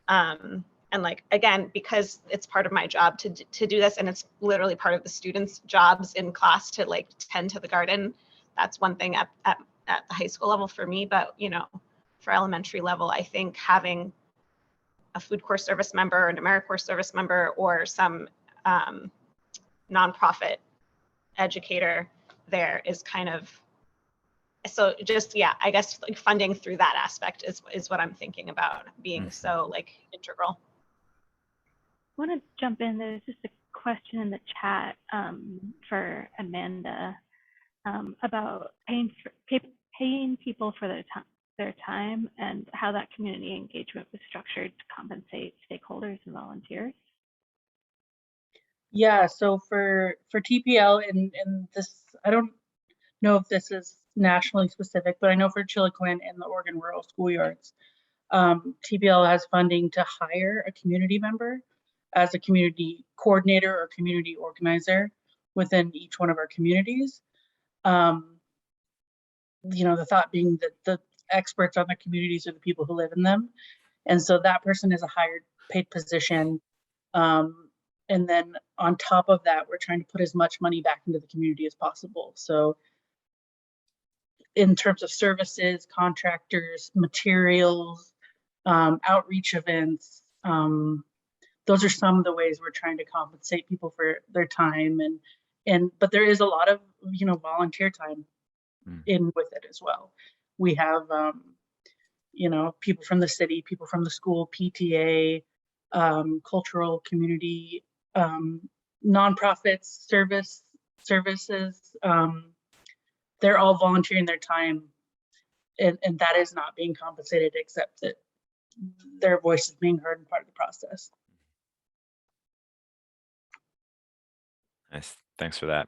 And, like, again, because it's part of my job to do this, and it's literally part of the students' jobs in class to, like, tend to the garden. That's one thing at the high school level for me, but for elementary level, I think having a food corps service member, an AmeriCorps service member, or some nonprofit educator there is kind of, so just, yeah, I guess, like, funding through that aspect is what I'm thinking about being so, like, integral. I want to jump in. There's just a question in the chat for Amanda about paying people for their time, and how that community engagement was structured to compensate stakeholders and volunteers. Yeah, so for TPL, and this, I don't know if this is nationally specific, but I know for Chiloquin and the Oregon Rural Schoolyards, TPL has funding to hire a community member as a community coordinator or community organizer within each one of our communities. The thought being that the experts on the communities are the people who live in them. And so that person is a hired paid position. And then on top of that, we're trying to put as much money back into the community as possible. So in terms of services, contractors, materials, outreach events, those are some of the ways we're trying to compensate people for their time. But there is a lot of, volunteer time in with it as well. We have, people from the city, people from the school, PTA, cultural community, nonprofits, services. They're all volunteering their time, and that is not being compensated, except that their voice is being heard in part of the process. Nice. Thanks for that.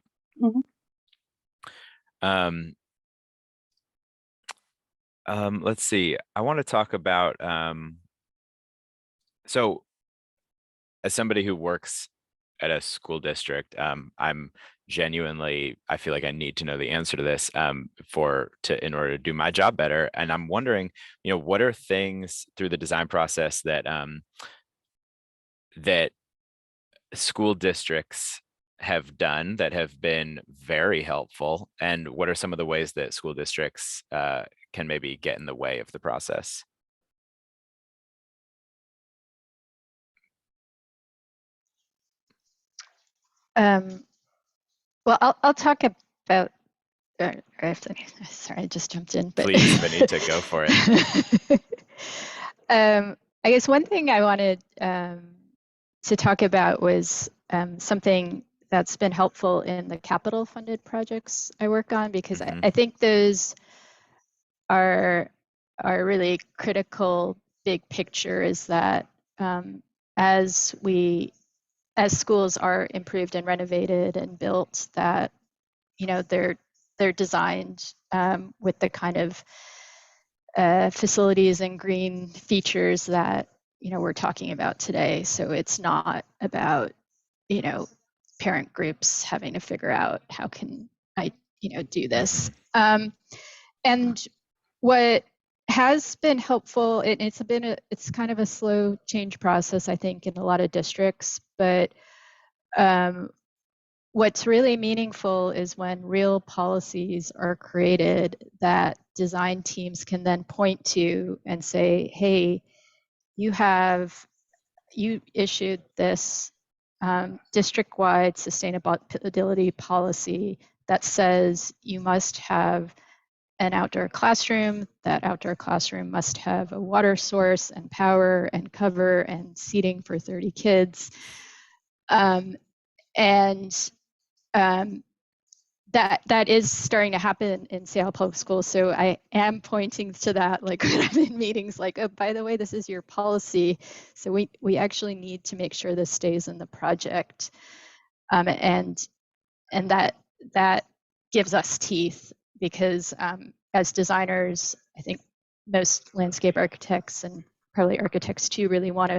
Let's see. I want to talk about, so as somebody who works at a school district, I feel like I need to know the answer to this in order to do my job better. And I'm wondering, what are things through the design process that that school districts have done that have been very helpful, and what are some of the ways that school districts can maybe get in the way of the process? Well, I'll talk about. Sorry, I just jumped in. But please, Vinita, go for it. I guess one thing I wanted to talk about was something that's been helpful in the capital funded projects I work on, because I think those are really critical. Big picture is that as schools are improved and renovated and built, that they're designed with the kind of facilities and green features that we're talking about today. So it's not about parent groups having to figure out how can I do this. And what has been helpful, and it's kind of a slow change process, I think, in a lot of districts, but what's really meaningful is when real policies are created that design teams can then point to and say, hey, you issued this district-wide sustainability policy that says you must have an outdoor classroom. That outdoor classroom must have a water source and power and cover and seating for 30 kids. That is starting to happen in Seattle Public Schools. So I am pointing to that, like when I'm in meetings, like, oh, by the way, this is your policy. So we actually need to make sure this stays in the project. And that gives us teeth, because as designers, I think most landscape architects and probably architects too really want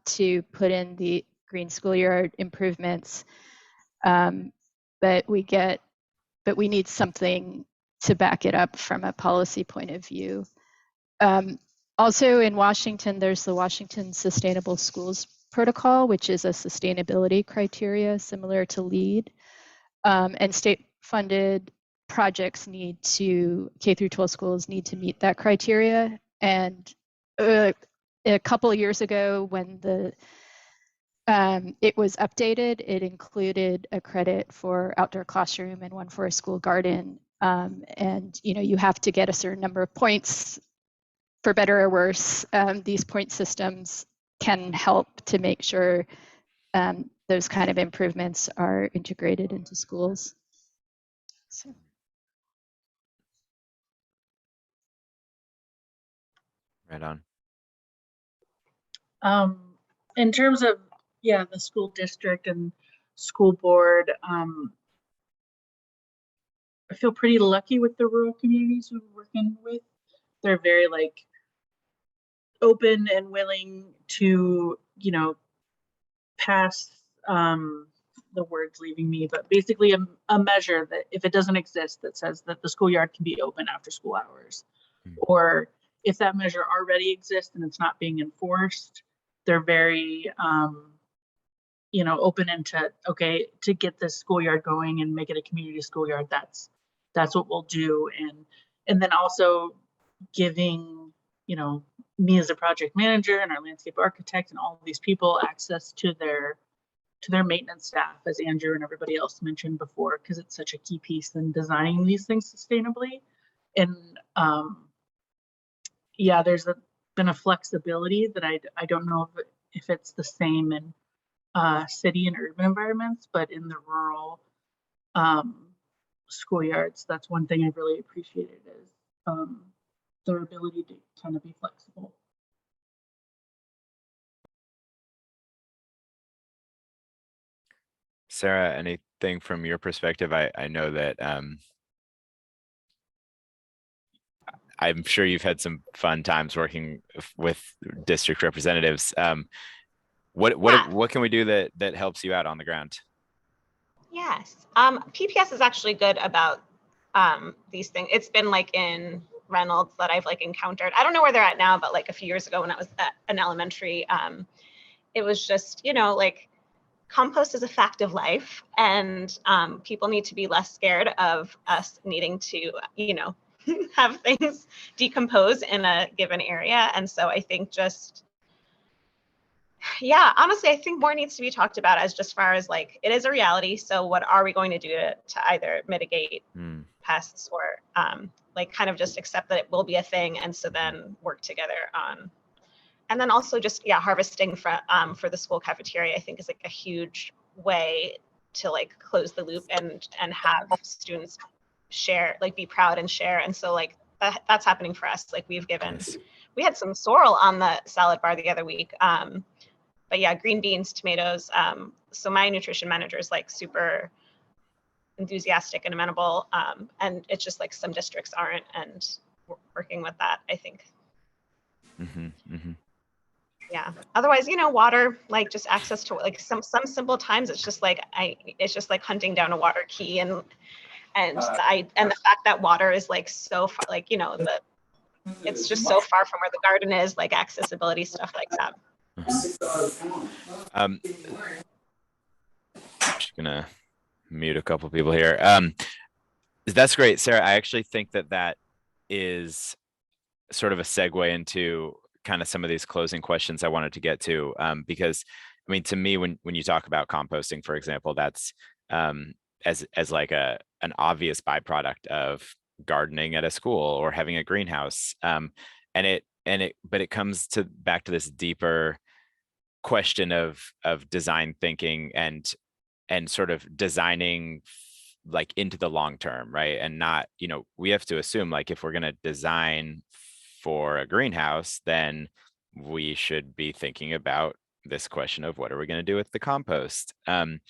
to put in the green schoolyard improvements. But we need something to back it up from a policy point of view. Also in Washington, there's the Washington Sustainable Schools Protocol, which is a sustainability criteria similar to LEED. And state-funded projects K through 12 schools need to meet that criteria. And a couple of years ago, when it was updated, it included a credit for outdoor classroom and one for a school garden. And you have to get a certain number of points, for better or worse. These point systems can help to make sure those kind of improvements are integrated into schools. So. Right on. In terms of, the school district and school board, I feel pretty lucky with the rural communities we're working with. They're very open and willing to, pass, the word's leaving me, but basically a measure that if it doesn't exist that says that the schoolyard can be open after school hours, or if that measure already exists and it's not being enforced, they're very, open into, okay, to get this schoolyard going and make it a community schoolyard, that's what we'll do. And then also giving, me as a project manager and our landscape architect and all of these people access to their maintenance staff, as Andrew and everybody else mentioned before, because it's such a key piece in designing these things sustainably. And there's been a flexibility that I don't know if it's the same in city and urban environments, but in the rural schoolyards, that's one thing I've really appreciated is their ability to kind of be flexible. Sarah, anything from your perspective? I know that I'm sure you've had some fun times working with district representatives. What can we do that helps you out on the ground? Yes, PPS is actually good about these things. It's been in Reynolds that I've encountered. I don't know where they're at now, but a few years ago when I was at an elementary, it was just, compost is a fact of life, and people need to be less scared of us needing to, have things decompose in a given area. And so I think just, honestly, I think more needs to be talked about as just far as it is a reality. So what are we going to do to either mitigate pests or kind of just accept that it will be a thing, and so then work together on. And then also just harvesting for the school cafeteria, I think is a huge way to close the loop and have students share, be proud and share. And so that's happening for us. We had some sorrel on the salad bar the other week. But green beans, tomatoes. So my nutrition manager is super enthusiastic and amenable. And it's just like some districts aren't, and we're working with that, I think. Yeah. Otherwise, you know, water, like just access to like some simple times, it's just like it's just like hunting down a water key, and the fact that water is like so far, like, you know, it's just so far from where the garden is, like accessibility stuff like that. I'm just gonna mute a couple people here. That's great, Sarah. I actually think that is sort of a segue into kind of some of these closing questions I wanted to get to, because I mean, to me, when you talk about composting, for example, that's as like an obvious byproduct of gardening at a school or having a greenhouse, but it comes back to this deeper question of design thinking and sort of designing like into the long term, right? And not, you know, we have to assume like if we're going to design for a greenhouse, then we should be thinking about this question of what are we going to do with the compost. And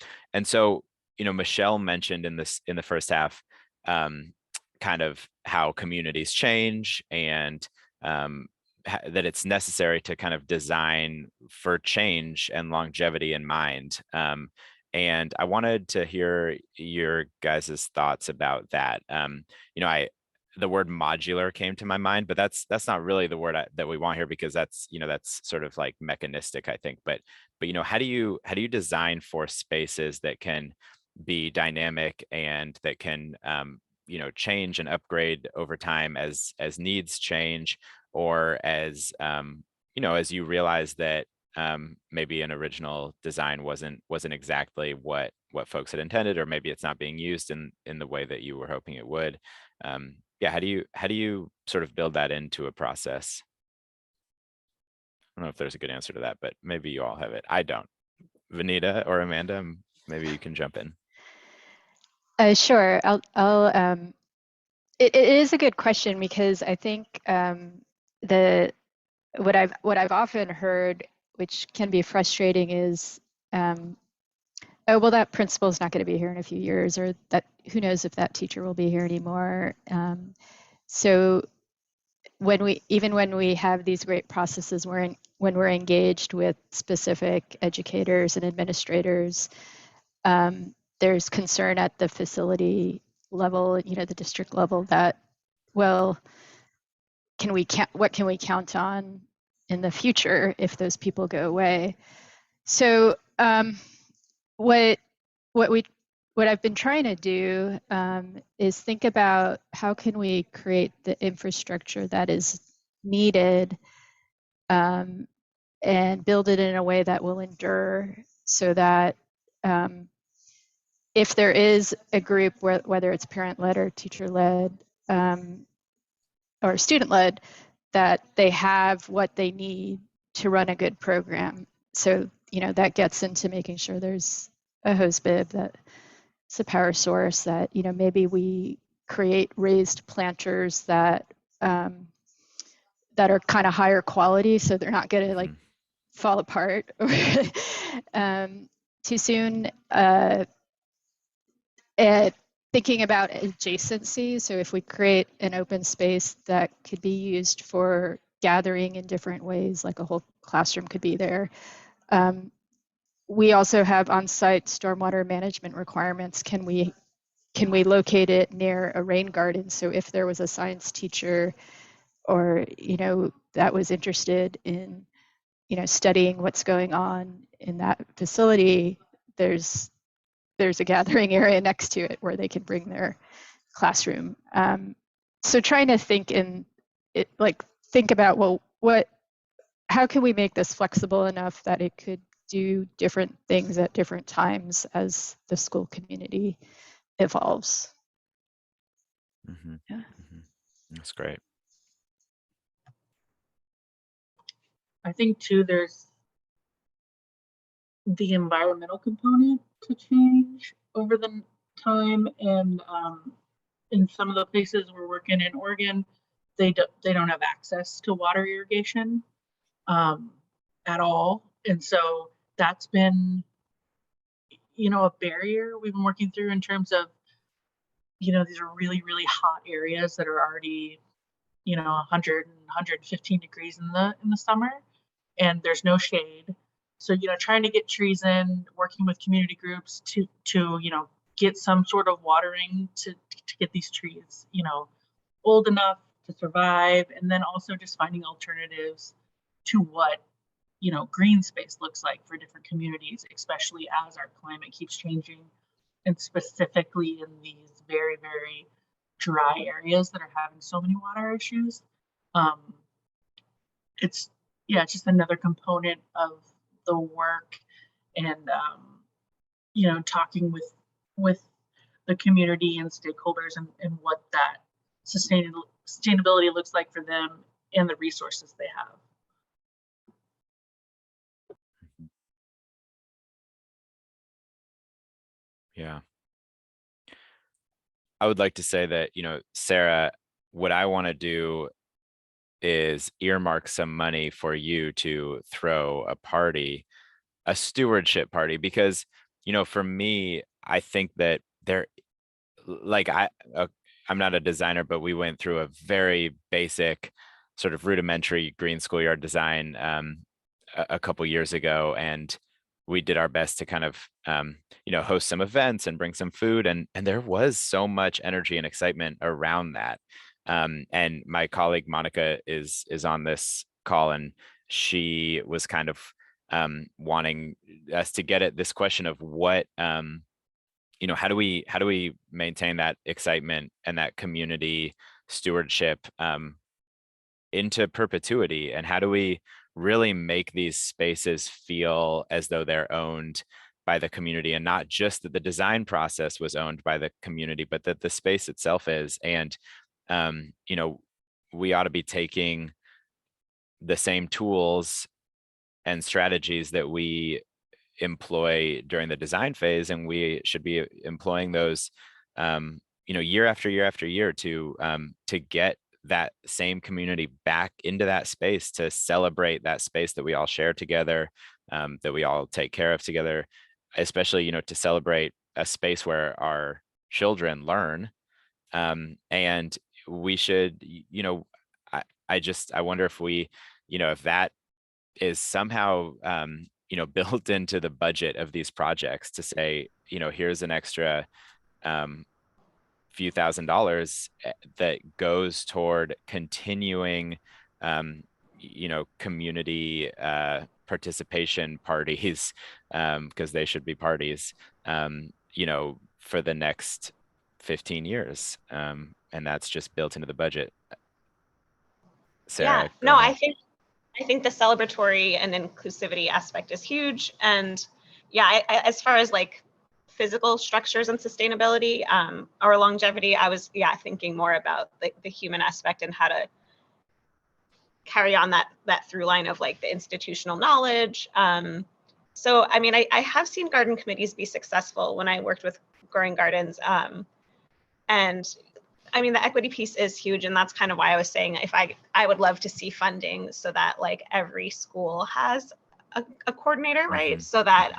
so, you know, Michelle mentioned in the first half, kind of how communities change and that it's necessary to kind of design for change and longevity in mind. And I wanted to hear your guys' thoughts about that. You know, the word modular came to my mind, but that's not really the word that we want here, because that's, you know, that's sort of like mechanistic, I think. But you know, how do you design for spaces that can be dynamic and that can you know, change and upgrade over time as needs change, or as you know, as you realize that maybe an original design wasn't exactly what folks had intended, or maybe it's not being used in the way that you were hoping it would. Yeah, how do you sort of build that into a process? I don't know if there's a good answer to that, but maybe you all have it. I don't. Vinita or Amanda, maybe you can jump in. Sure. It is a good question, because I think what I've often heard, which can be frustrating, is oh, well, that principal is not going to be here in a few years, or that who knows if that teacher will be here anymore. So when we have these great processes, when we're engaged with specific educators and administrators, there's concern at the facility level, you know, the district level, that, well, what can we count on in the future if those people go away? So what I've been trying to do is think about how can we create the infrastructure that is needed, and build it in a way that will endure, so that if there is a group, whether it's parent-led or teacher-led or student-led, that they have what they need to run a good program. So, you know, that gets into making sure there's a hose bib, that it's a power source, that, you know, maybe we create raised planters that that are kind of higher quality, so they're not going to like fall apart too soon. And thinking about adjacency, so if we create an open space that could be used for gathering in different ways, like a whole classroom could be there. We also have on-site stormwater management requirements. Can we locate it near a rain garden? So if there was a science teacher, or, you know, that was interested in, you know, studying what's going on in that facility, there's a gathering area next to it where they can bring their classroom. So trying to think about, well, how can we make this flexible enough that it could do different things at different times as the school community evolves? Yeah. That's great. I think too, there's the environmental component to change over the time, and in some of the places we're working in Oregon, they don't have access to water irrigation at all, and so that's been, you know, a barrier we've been working through in terms of these are really, really hot areas that are already, 100 and 115 degrees in the summer, and there's no shade. So, trying to get trees in, working with community groups to get some sort of watering to get these trees, old enough to survive, and then also just finding alternatives to what green space looks like for different communities, especially as our climate keeps changing, and specifically in these very, very dry areas that are having so many water issues. It's just another component of the work, and talking with the community and stakeholders, and what that sustainability looks like for them and the resources they have. Yeah. I would like to say that, Sarah, what I want to do is earmark some money for you to throw a party, a stewardship party, because, for me, I think that I'm not a designer, but we went through a very basic sort of rudimentary green schoolyard design a couple years ago, and we did our best to kind of host some events and bring some food, and there was so much energy and excitement around that. And my colleague Monica is on this call, and she was kind of wanting us to get at this question of what how do we maintain that excitement and that community stewardship into perpetuity, and how do we really make these spaces feel as though they're owned by the community, and not just that the design process was owned by the community, but that the space itself is. And we ought to be taking the same tools and strategies that we employ during the design phase, and we should be employing those year after year after year to get that same community back into that space, to celebrate that space that we all share together, that we all take care of together, especially to celebrate a space where our children learn. And we should, I wonder if we, if that is somehow built into the budget of these projects, to say, here's an extra few $1,000s that goes toward continuing community participation parties, because they should be parties, for the next 15 years, and that's just built into the budget. Sarah, no, I think the celebratory and inclusivity aspect is huge. And as far as like physical structures and sustainability or longevity, I was thinking more about the human aspect and how to carry on that through line of like the institutional knowledge. So I mean, I have seen garden committees be successful when I worked with growing gardens, and I mean, the equity piece is huge, and that's kind of why I was saying if I would love to see funding so that like every school has a coordinator, right? So that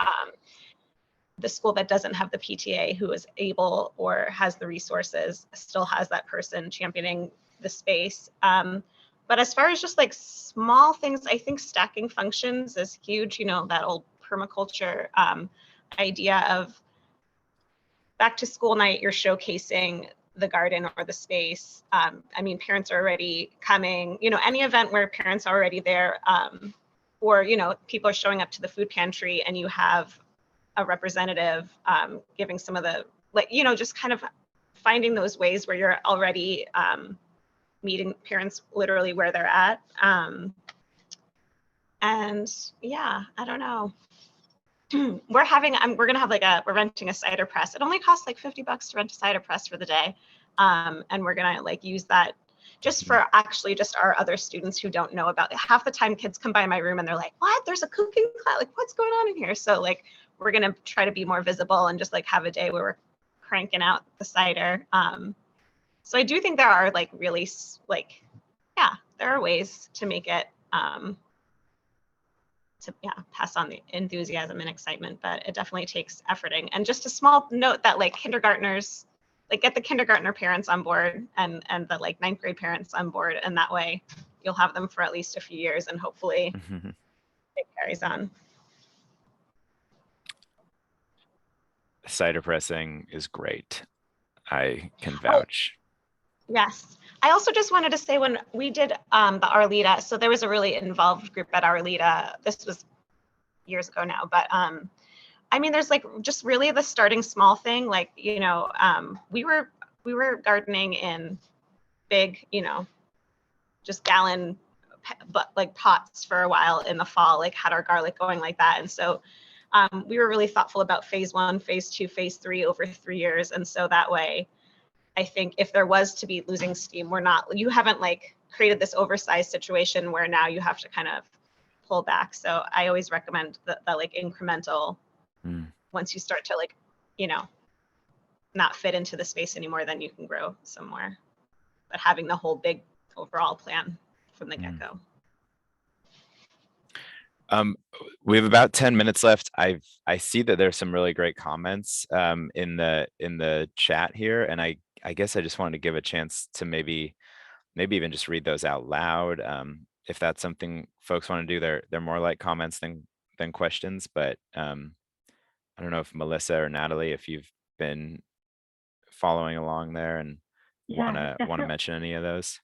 the school that doesn't have the PTA who is able or has the resources still has that person championing the space. But as far as just like small things, I think stacking functions is huge. That old permaculture idea of back to school night, you're showcasing the garden or the space. I mean, parents are already coming, any event where parents are already there, or, people are showing up to the food pantry and you have a representative giving some of the, just kind of finding those ways where you're already meeting parents literally where they're at. And I don't know. We're gonna have we're renting a cider press. It only costs like $50 to rent a cider press for the day. And we're gonna use that just for actually just our other students who don't know about it. Half the time kids come by my room and they're like, what? There's a cooking class, what's going on in here? So we're gonna try to be more visible and just have a day where we're cranking out the cider. So I do think there are really there are ways to make it to pass on the enthusiasm and excitement, but it definitely takes efforting. And just a small note that kindergartners, like get the kindergartner parents on board and the like 9th grade parents on board, and that way you'll have them for at least a few years, and hopefully it carries on. Cider pressing is great. I can vouch. Yes. I also just wanted to say, when we did the Arleta, so there was a really involved group at Arleta. This was years ago now, but I mean, there's like just really the starting small thing. Like, you know, we were gardening in big, you know, just gallon, but like pots for a while in the fall, like had our garlic going like that. And so we were really thoughtful about phase 1, phase 2, phase 3 over 3 years. And so that way, I think if there was to be losing steam, you haven't like created this oversized situation where now you have to kind of pull back. So I always recommend the like incremental, once you start to like, you know, not fit into the space anymore, then you can grow some more. But having the whole big overall plan from the get-go. We have about 10 minutes left. I see that there's some really great comments in the chat here, and I guess I just wanted to give a chance to maybe even just read those out loud. If that's something folks want to do, they're more like comments than questions. But I don't know if Melissa or Natalie, if you've been following along there and want to mention any of those.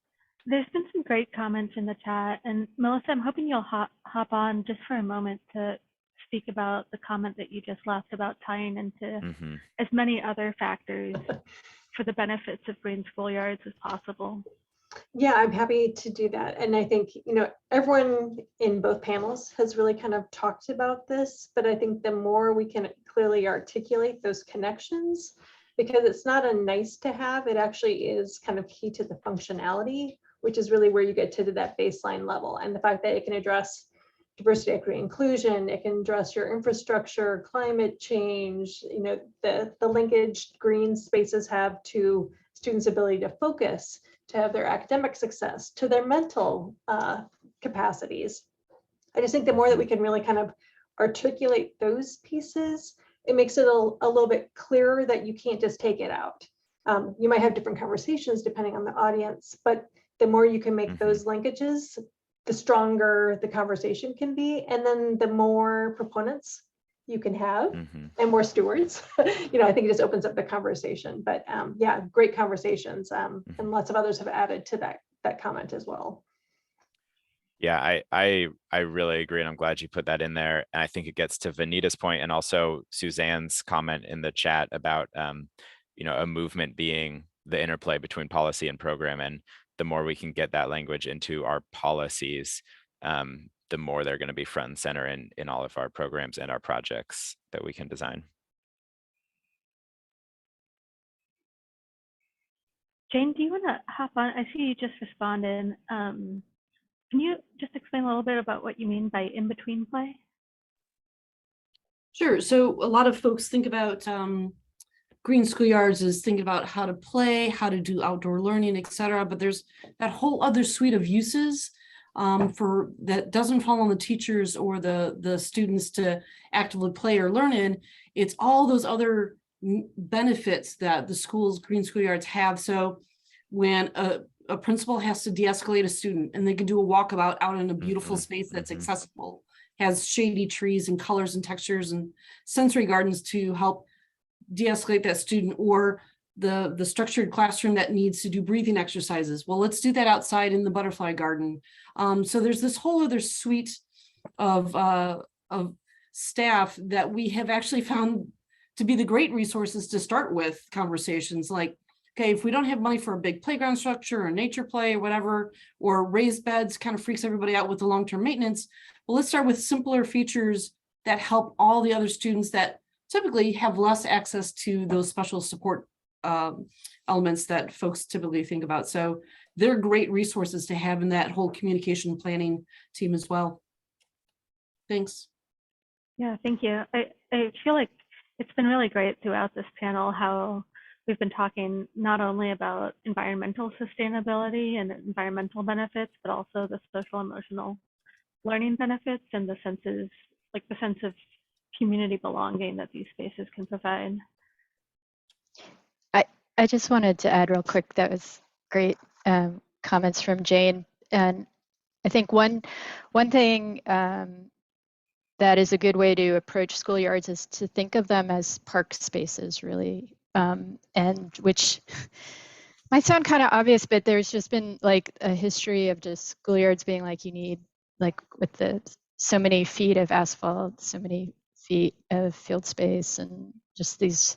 There's been some great comments in the chat, and Melissa, I'm hoping you'll hop on just for a moment to speak about the comment that you just left about tying into as many other factors for the benefits of green schoolyards as possible. Yeah, I'm happy to do that. And I think, you know, everyone in both panels has really kind of talked about this, but I think the more we can clearly articulate those connections, because it's not a nice to have, it actually is kind of key to the functionality, which is really where you get to that baseline level. And the fact that it can address diversity, equity, inclusion, it can address your infrastructure, climate change, you know, the linkage green spaces have to students' ability to focus, to have their academic success, to their mental capacities. I just think the more that we can really kind of articulate those pieces, it makes it a little bit clearer that you can't just take it out. You might have different conversations depending on the audience, but the more you can make those linkages, the stronger the conversation can be. And then the more proponents you can have and more stewards, you know, I think it just opens up the conversation. But yeah, great conversations. And lots of others have added to that comment as well. Yeah, I really agree, and I'm glad you put that in there. And I think it gets to Vinita's point and also Suzanne's comment in the chat about you know, a movement being the interplay between policy and program. And the more we can get that language into our policies, the more they're going to be front and center in all of our programs and our projects that we can design. Jane, do you want to hop on? I see you just responded. Can you just explain a little bit about what you mean by in-between play? Sure. So a lot of folks think about green schoolyards as thinking about how to play, how to do outdoor learning, et cetera. But there's that whole other suite of uses for that doesn't fall on the teachers or the students to actively play or learn in. It's all those other benefits that the schools, green schoolyards have. So when a principal has to de-escalate a student and they can do a walkabout out in a beautiful space that's accessible, has shady trees and colors and textures and sensory gardens to help de-escalate that student, or the structured classroom that needs to do breathing exercises. Well, let's do that outside in the butterfly garden. So there's this whole other suite of staff that we have actually found to be the great resources to start with conversations like, okay, if we don't have money for a big playground structure or nature play or whatever, or raised beds kind of freaks everybody out with the long-term maintenance, well, let's start with simpler features that help all the other students that typically have less access to those special support elements that folks typically think about. So they're great resources to have in that whole communication planning team as well. Thanks. Yeah, thank you. I feel like it's been really great throughout this panel how we've been talking not only about environmental sustainability and environmental benefits, but also the social emotional learning benefits and the sense of community belonging that these spaces can provide. I just wanted to add real quick, that was great comments from Jane. And I think one thing that is a good way to approach schoolyards is to think of them as park spaces, really, and which might sound kind of obvious, but there's just been like a history of just schoolyards being like, you need, like with the so many feet of asphalt, so many feet of field space, and just these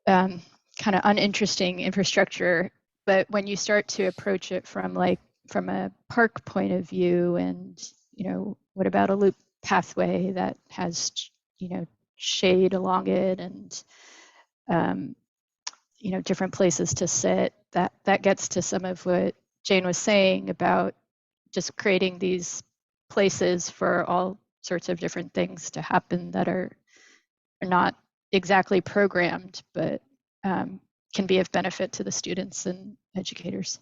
kind of uninteresting infrastructure. But when you start to approach it from a park point of view, and what about a loop pathway that has shade along it, and different places to sit, that gets to some of what Jane was saying about just creating these places for all sorts of different things to happen that are not exactly programmed, but can be of benefit to the students and educators.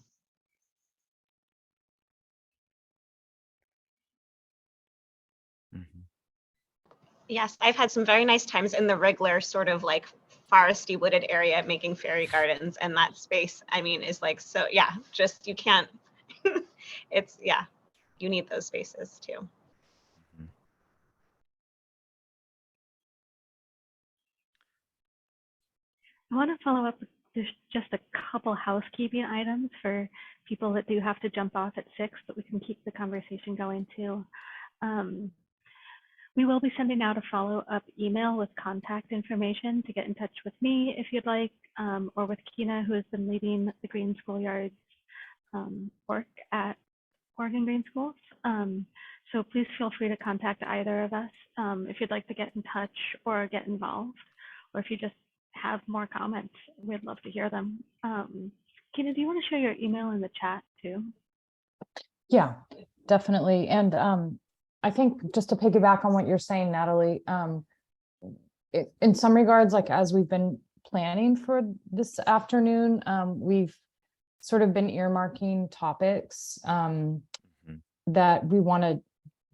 Yes, I've had some very nice times in the regular sort of like foresty wooded area making fairy gardens, and that space, I mean, is like, so yeah, just you can't, it's, yeah, you need those spaces too. I want to follow up with just a couple housekeeping items for people that do have to jump off at 6, but we can keep the conversation going too. We will be sending out a follow-up email with contact information to get in touch with me if you'd like, or with Kina, who has been leading the Green Schoolyards work at Oregon Green Schools. So please feel free to contact either of us if you'd like to get in touch or get involved, or if you just have more comments, we'd love to hear them. Kina, do you want to share your email in the chat too? Yeah, definitely. And I think just to piggyback on what you're saying, Natalie, in some regards, like as we've been planning for this afternoon, we've sort of been earmarking topics that we want to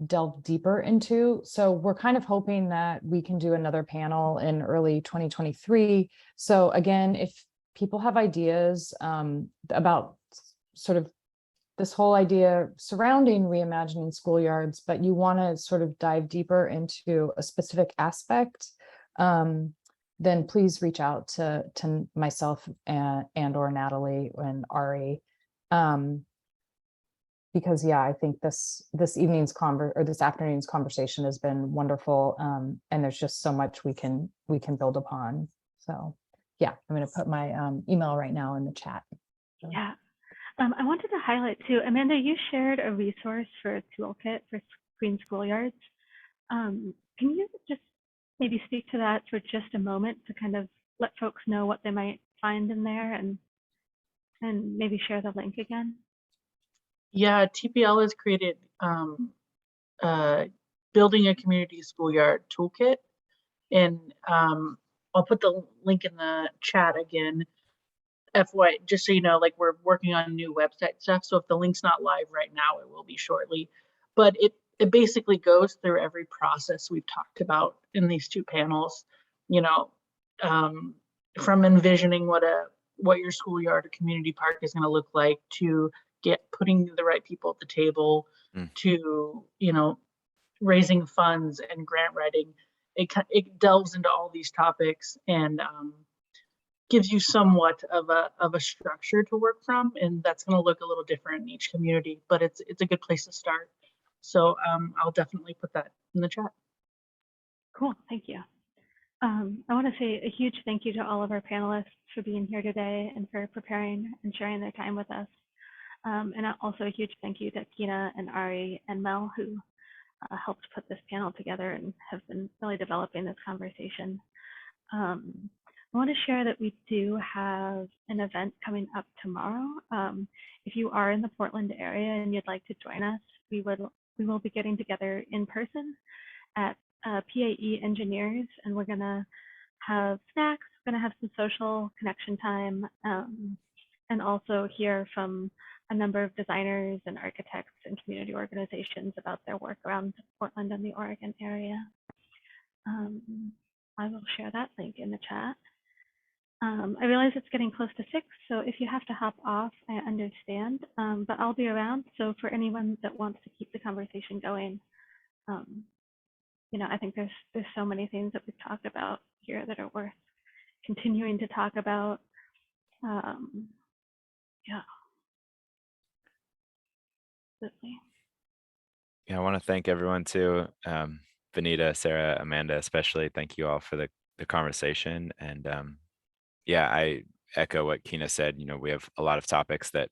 delve deeper into. So we're kind of hoping that we can do another panel in early 2023. So again, if people have ideas about sort of this whole idea surrounding reimagining schoolyards, but you want to sort of dive deeper into a specific aspect, then please reach out to myself and or Natalie and Ari. Because yeah, I think this afternoon's conversation has been wonderful, and there's just so much we can build upon. So yeah, I'm going to put my email right now in the chat. Yeah, I wanted to highlight too, Amanda, you shared a resource for a toolkit for Green Schoolyards. Can you just maybe speak to that for just a moment to kind of let folks know what they might find in there, and maybe share the link again? Yeah, TPL has created building a community schoolyard toolkit, and I'll put the link in the chat again. FY, just so you know, like we're working on new website stuff, so if the link's not live right now, it will be shortly. But it basically goes through every process we've talked about in these two panels. From envisioning what your schoolyard or community park is going to look like, to putting the right people at the table, to raising funds and grant writing. It delves into all these topics and gives you somewhat of a structure to work from, and that's going to look a little different in each community, but it's a good place to start. So I'll definitely put that in the chat. Cool, thank you. I want to say a huge thank you to all of our panelists for being here today and for preparing and sharing their time with us. And also a huge thank you to Kina and Ari and Mel, who helped put this panel together and have been really developing this conversation. I want to share that we do have an event coming up tomorrow. If you are in the Portland area and you'd like to join us, we will be getting together in person at PAE Engineers, and we're going to have snacks, we're going to have some social connection time, and also hear from a number of designers and architects and community organizations about their work around Portland and the Oregon area. I will share that link in the chat. I realize it's getting close to 6, so if you have to hop off, I understand, but I'll be around. So for anyone that wants to keep the conversation going, you know, I think there's so many things that we've talked about here that are worth continuing to talk about. Yeah. Absolutely. Yeah, I want to thank everyone too. Vinita, Sarah, Amanda, especially. Thank you all for the conversation. And yeah, I echo what Kina said. You know, we have a lot of topics that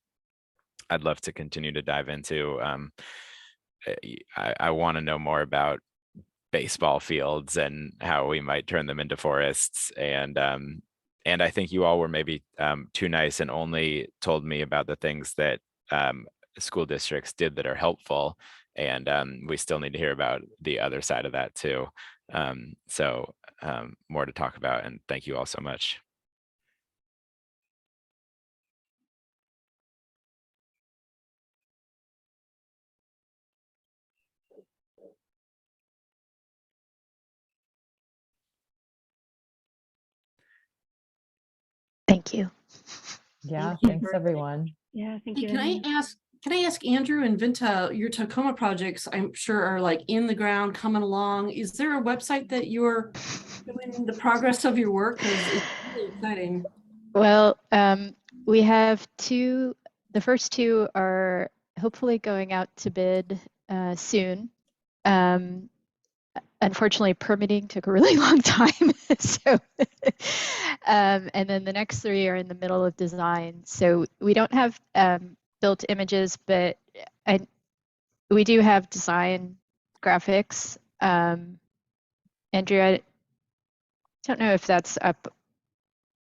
I'd love to continue to dive into. I want to know more about baseball fields and how we might turn them into forests. And I think you all were maybe too nice and only told me about the things that school districts did that are helpful. And we still need to hear about the other side of that too. So more to talk about, and thank you all so much. Thank you. Yeah, Thank you. thanks everyone. Yeah, thank Hey, you. can I ask Andrew and Vinta, your Tacoma projects, I'm sure are like in the ground, coming along. Is there a website that you're doing the progress of your work? Because it's really exciting. Well, we have 2. The first 2 are hopefully going out to bid soon. Unfortunately, permitting took a really long time. So, and then the next 3 are in the middle of design. So we don't have built images, but we do have design graphics. Andrew, I don't know if that's up.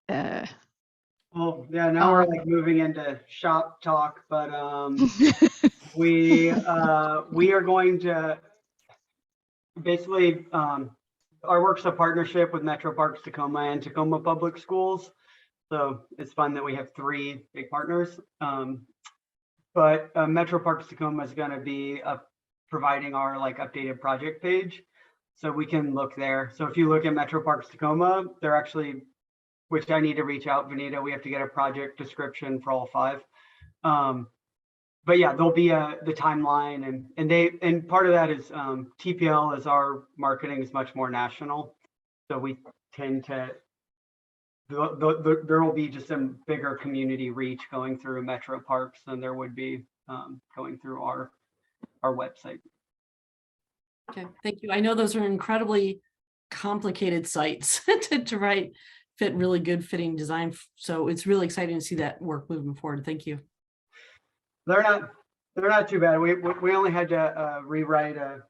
Well, yeah, now we're like moving into shop talk, but we are going to basically our work's a partnership with Metro Parks Tacoma and Tacoma Public Schools. So it's fun that we have 3 big partners. But Metro Parks Tacoma is going to be providing our like updated project page, so we can look there. So if you look at Metro Parks Tacoma, they're actually, which I need to reach out, Vinita, we have to get a project description for all 5. But yeah, there'll be the timeline, and part of that is TPL, as our marketing is much more national. So we tend to, there will be just some bigger community reach going through Metro Parks than there would be going through our website. Okay, thank you. I know those are incredibly complicated sites to fit really good fitting design. So it's really exciting to see that work moving forward. Thank you. They're not too bad. We only had to rewrite a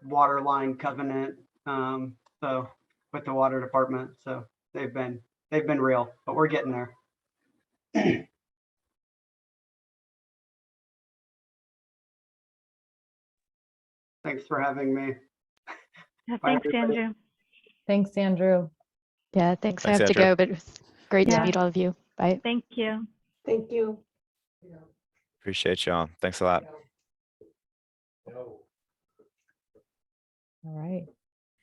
water line covenant. So with the water department, so they've been real, but we're getting there. Thanks for having me. Yeah, thanks, Andrew. Thanks, Andrew. Yeah, thanks. I Thanks, have to Andrew. go, but it was great to Yeah. meet all of you. Bye. Thank you. Thank you. Appreciate y'all. Thanks a lot. All right.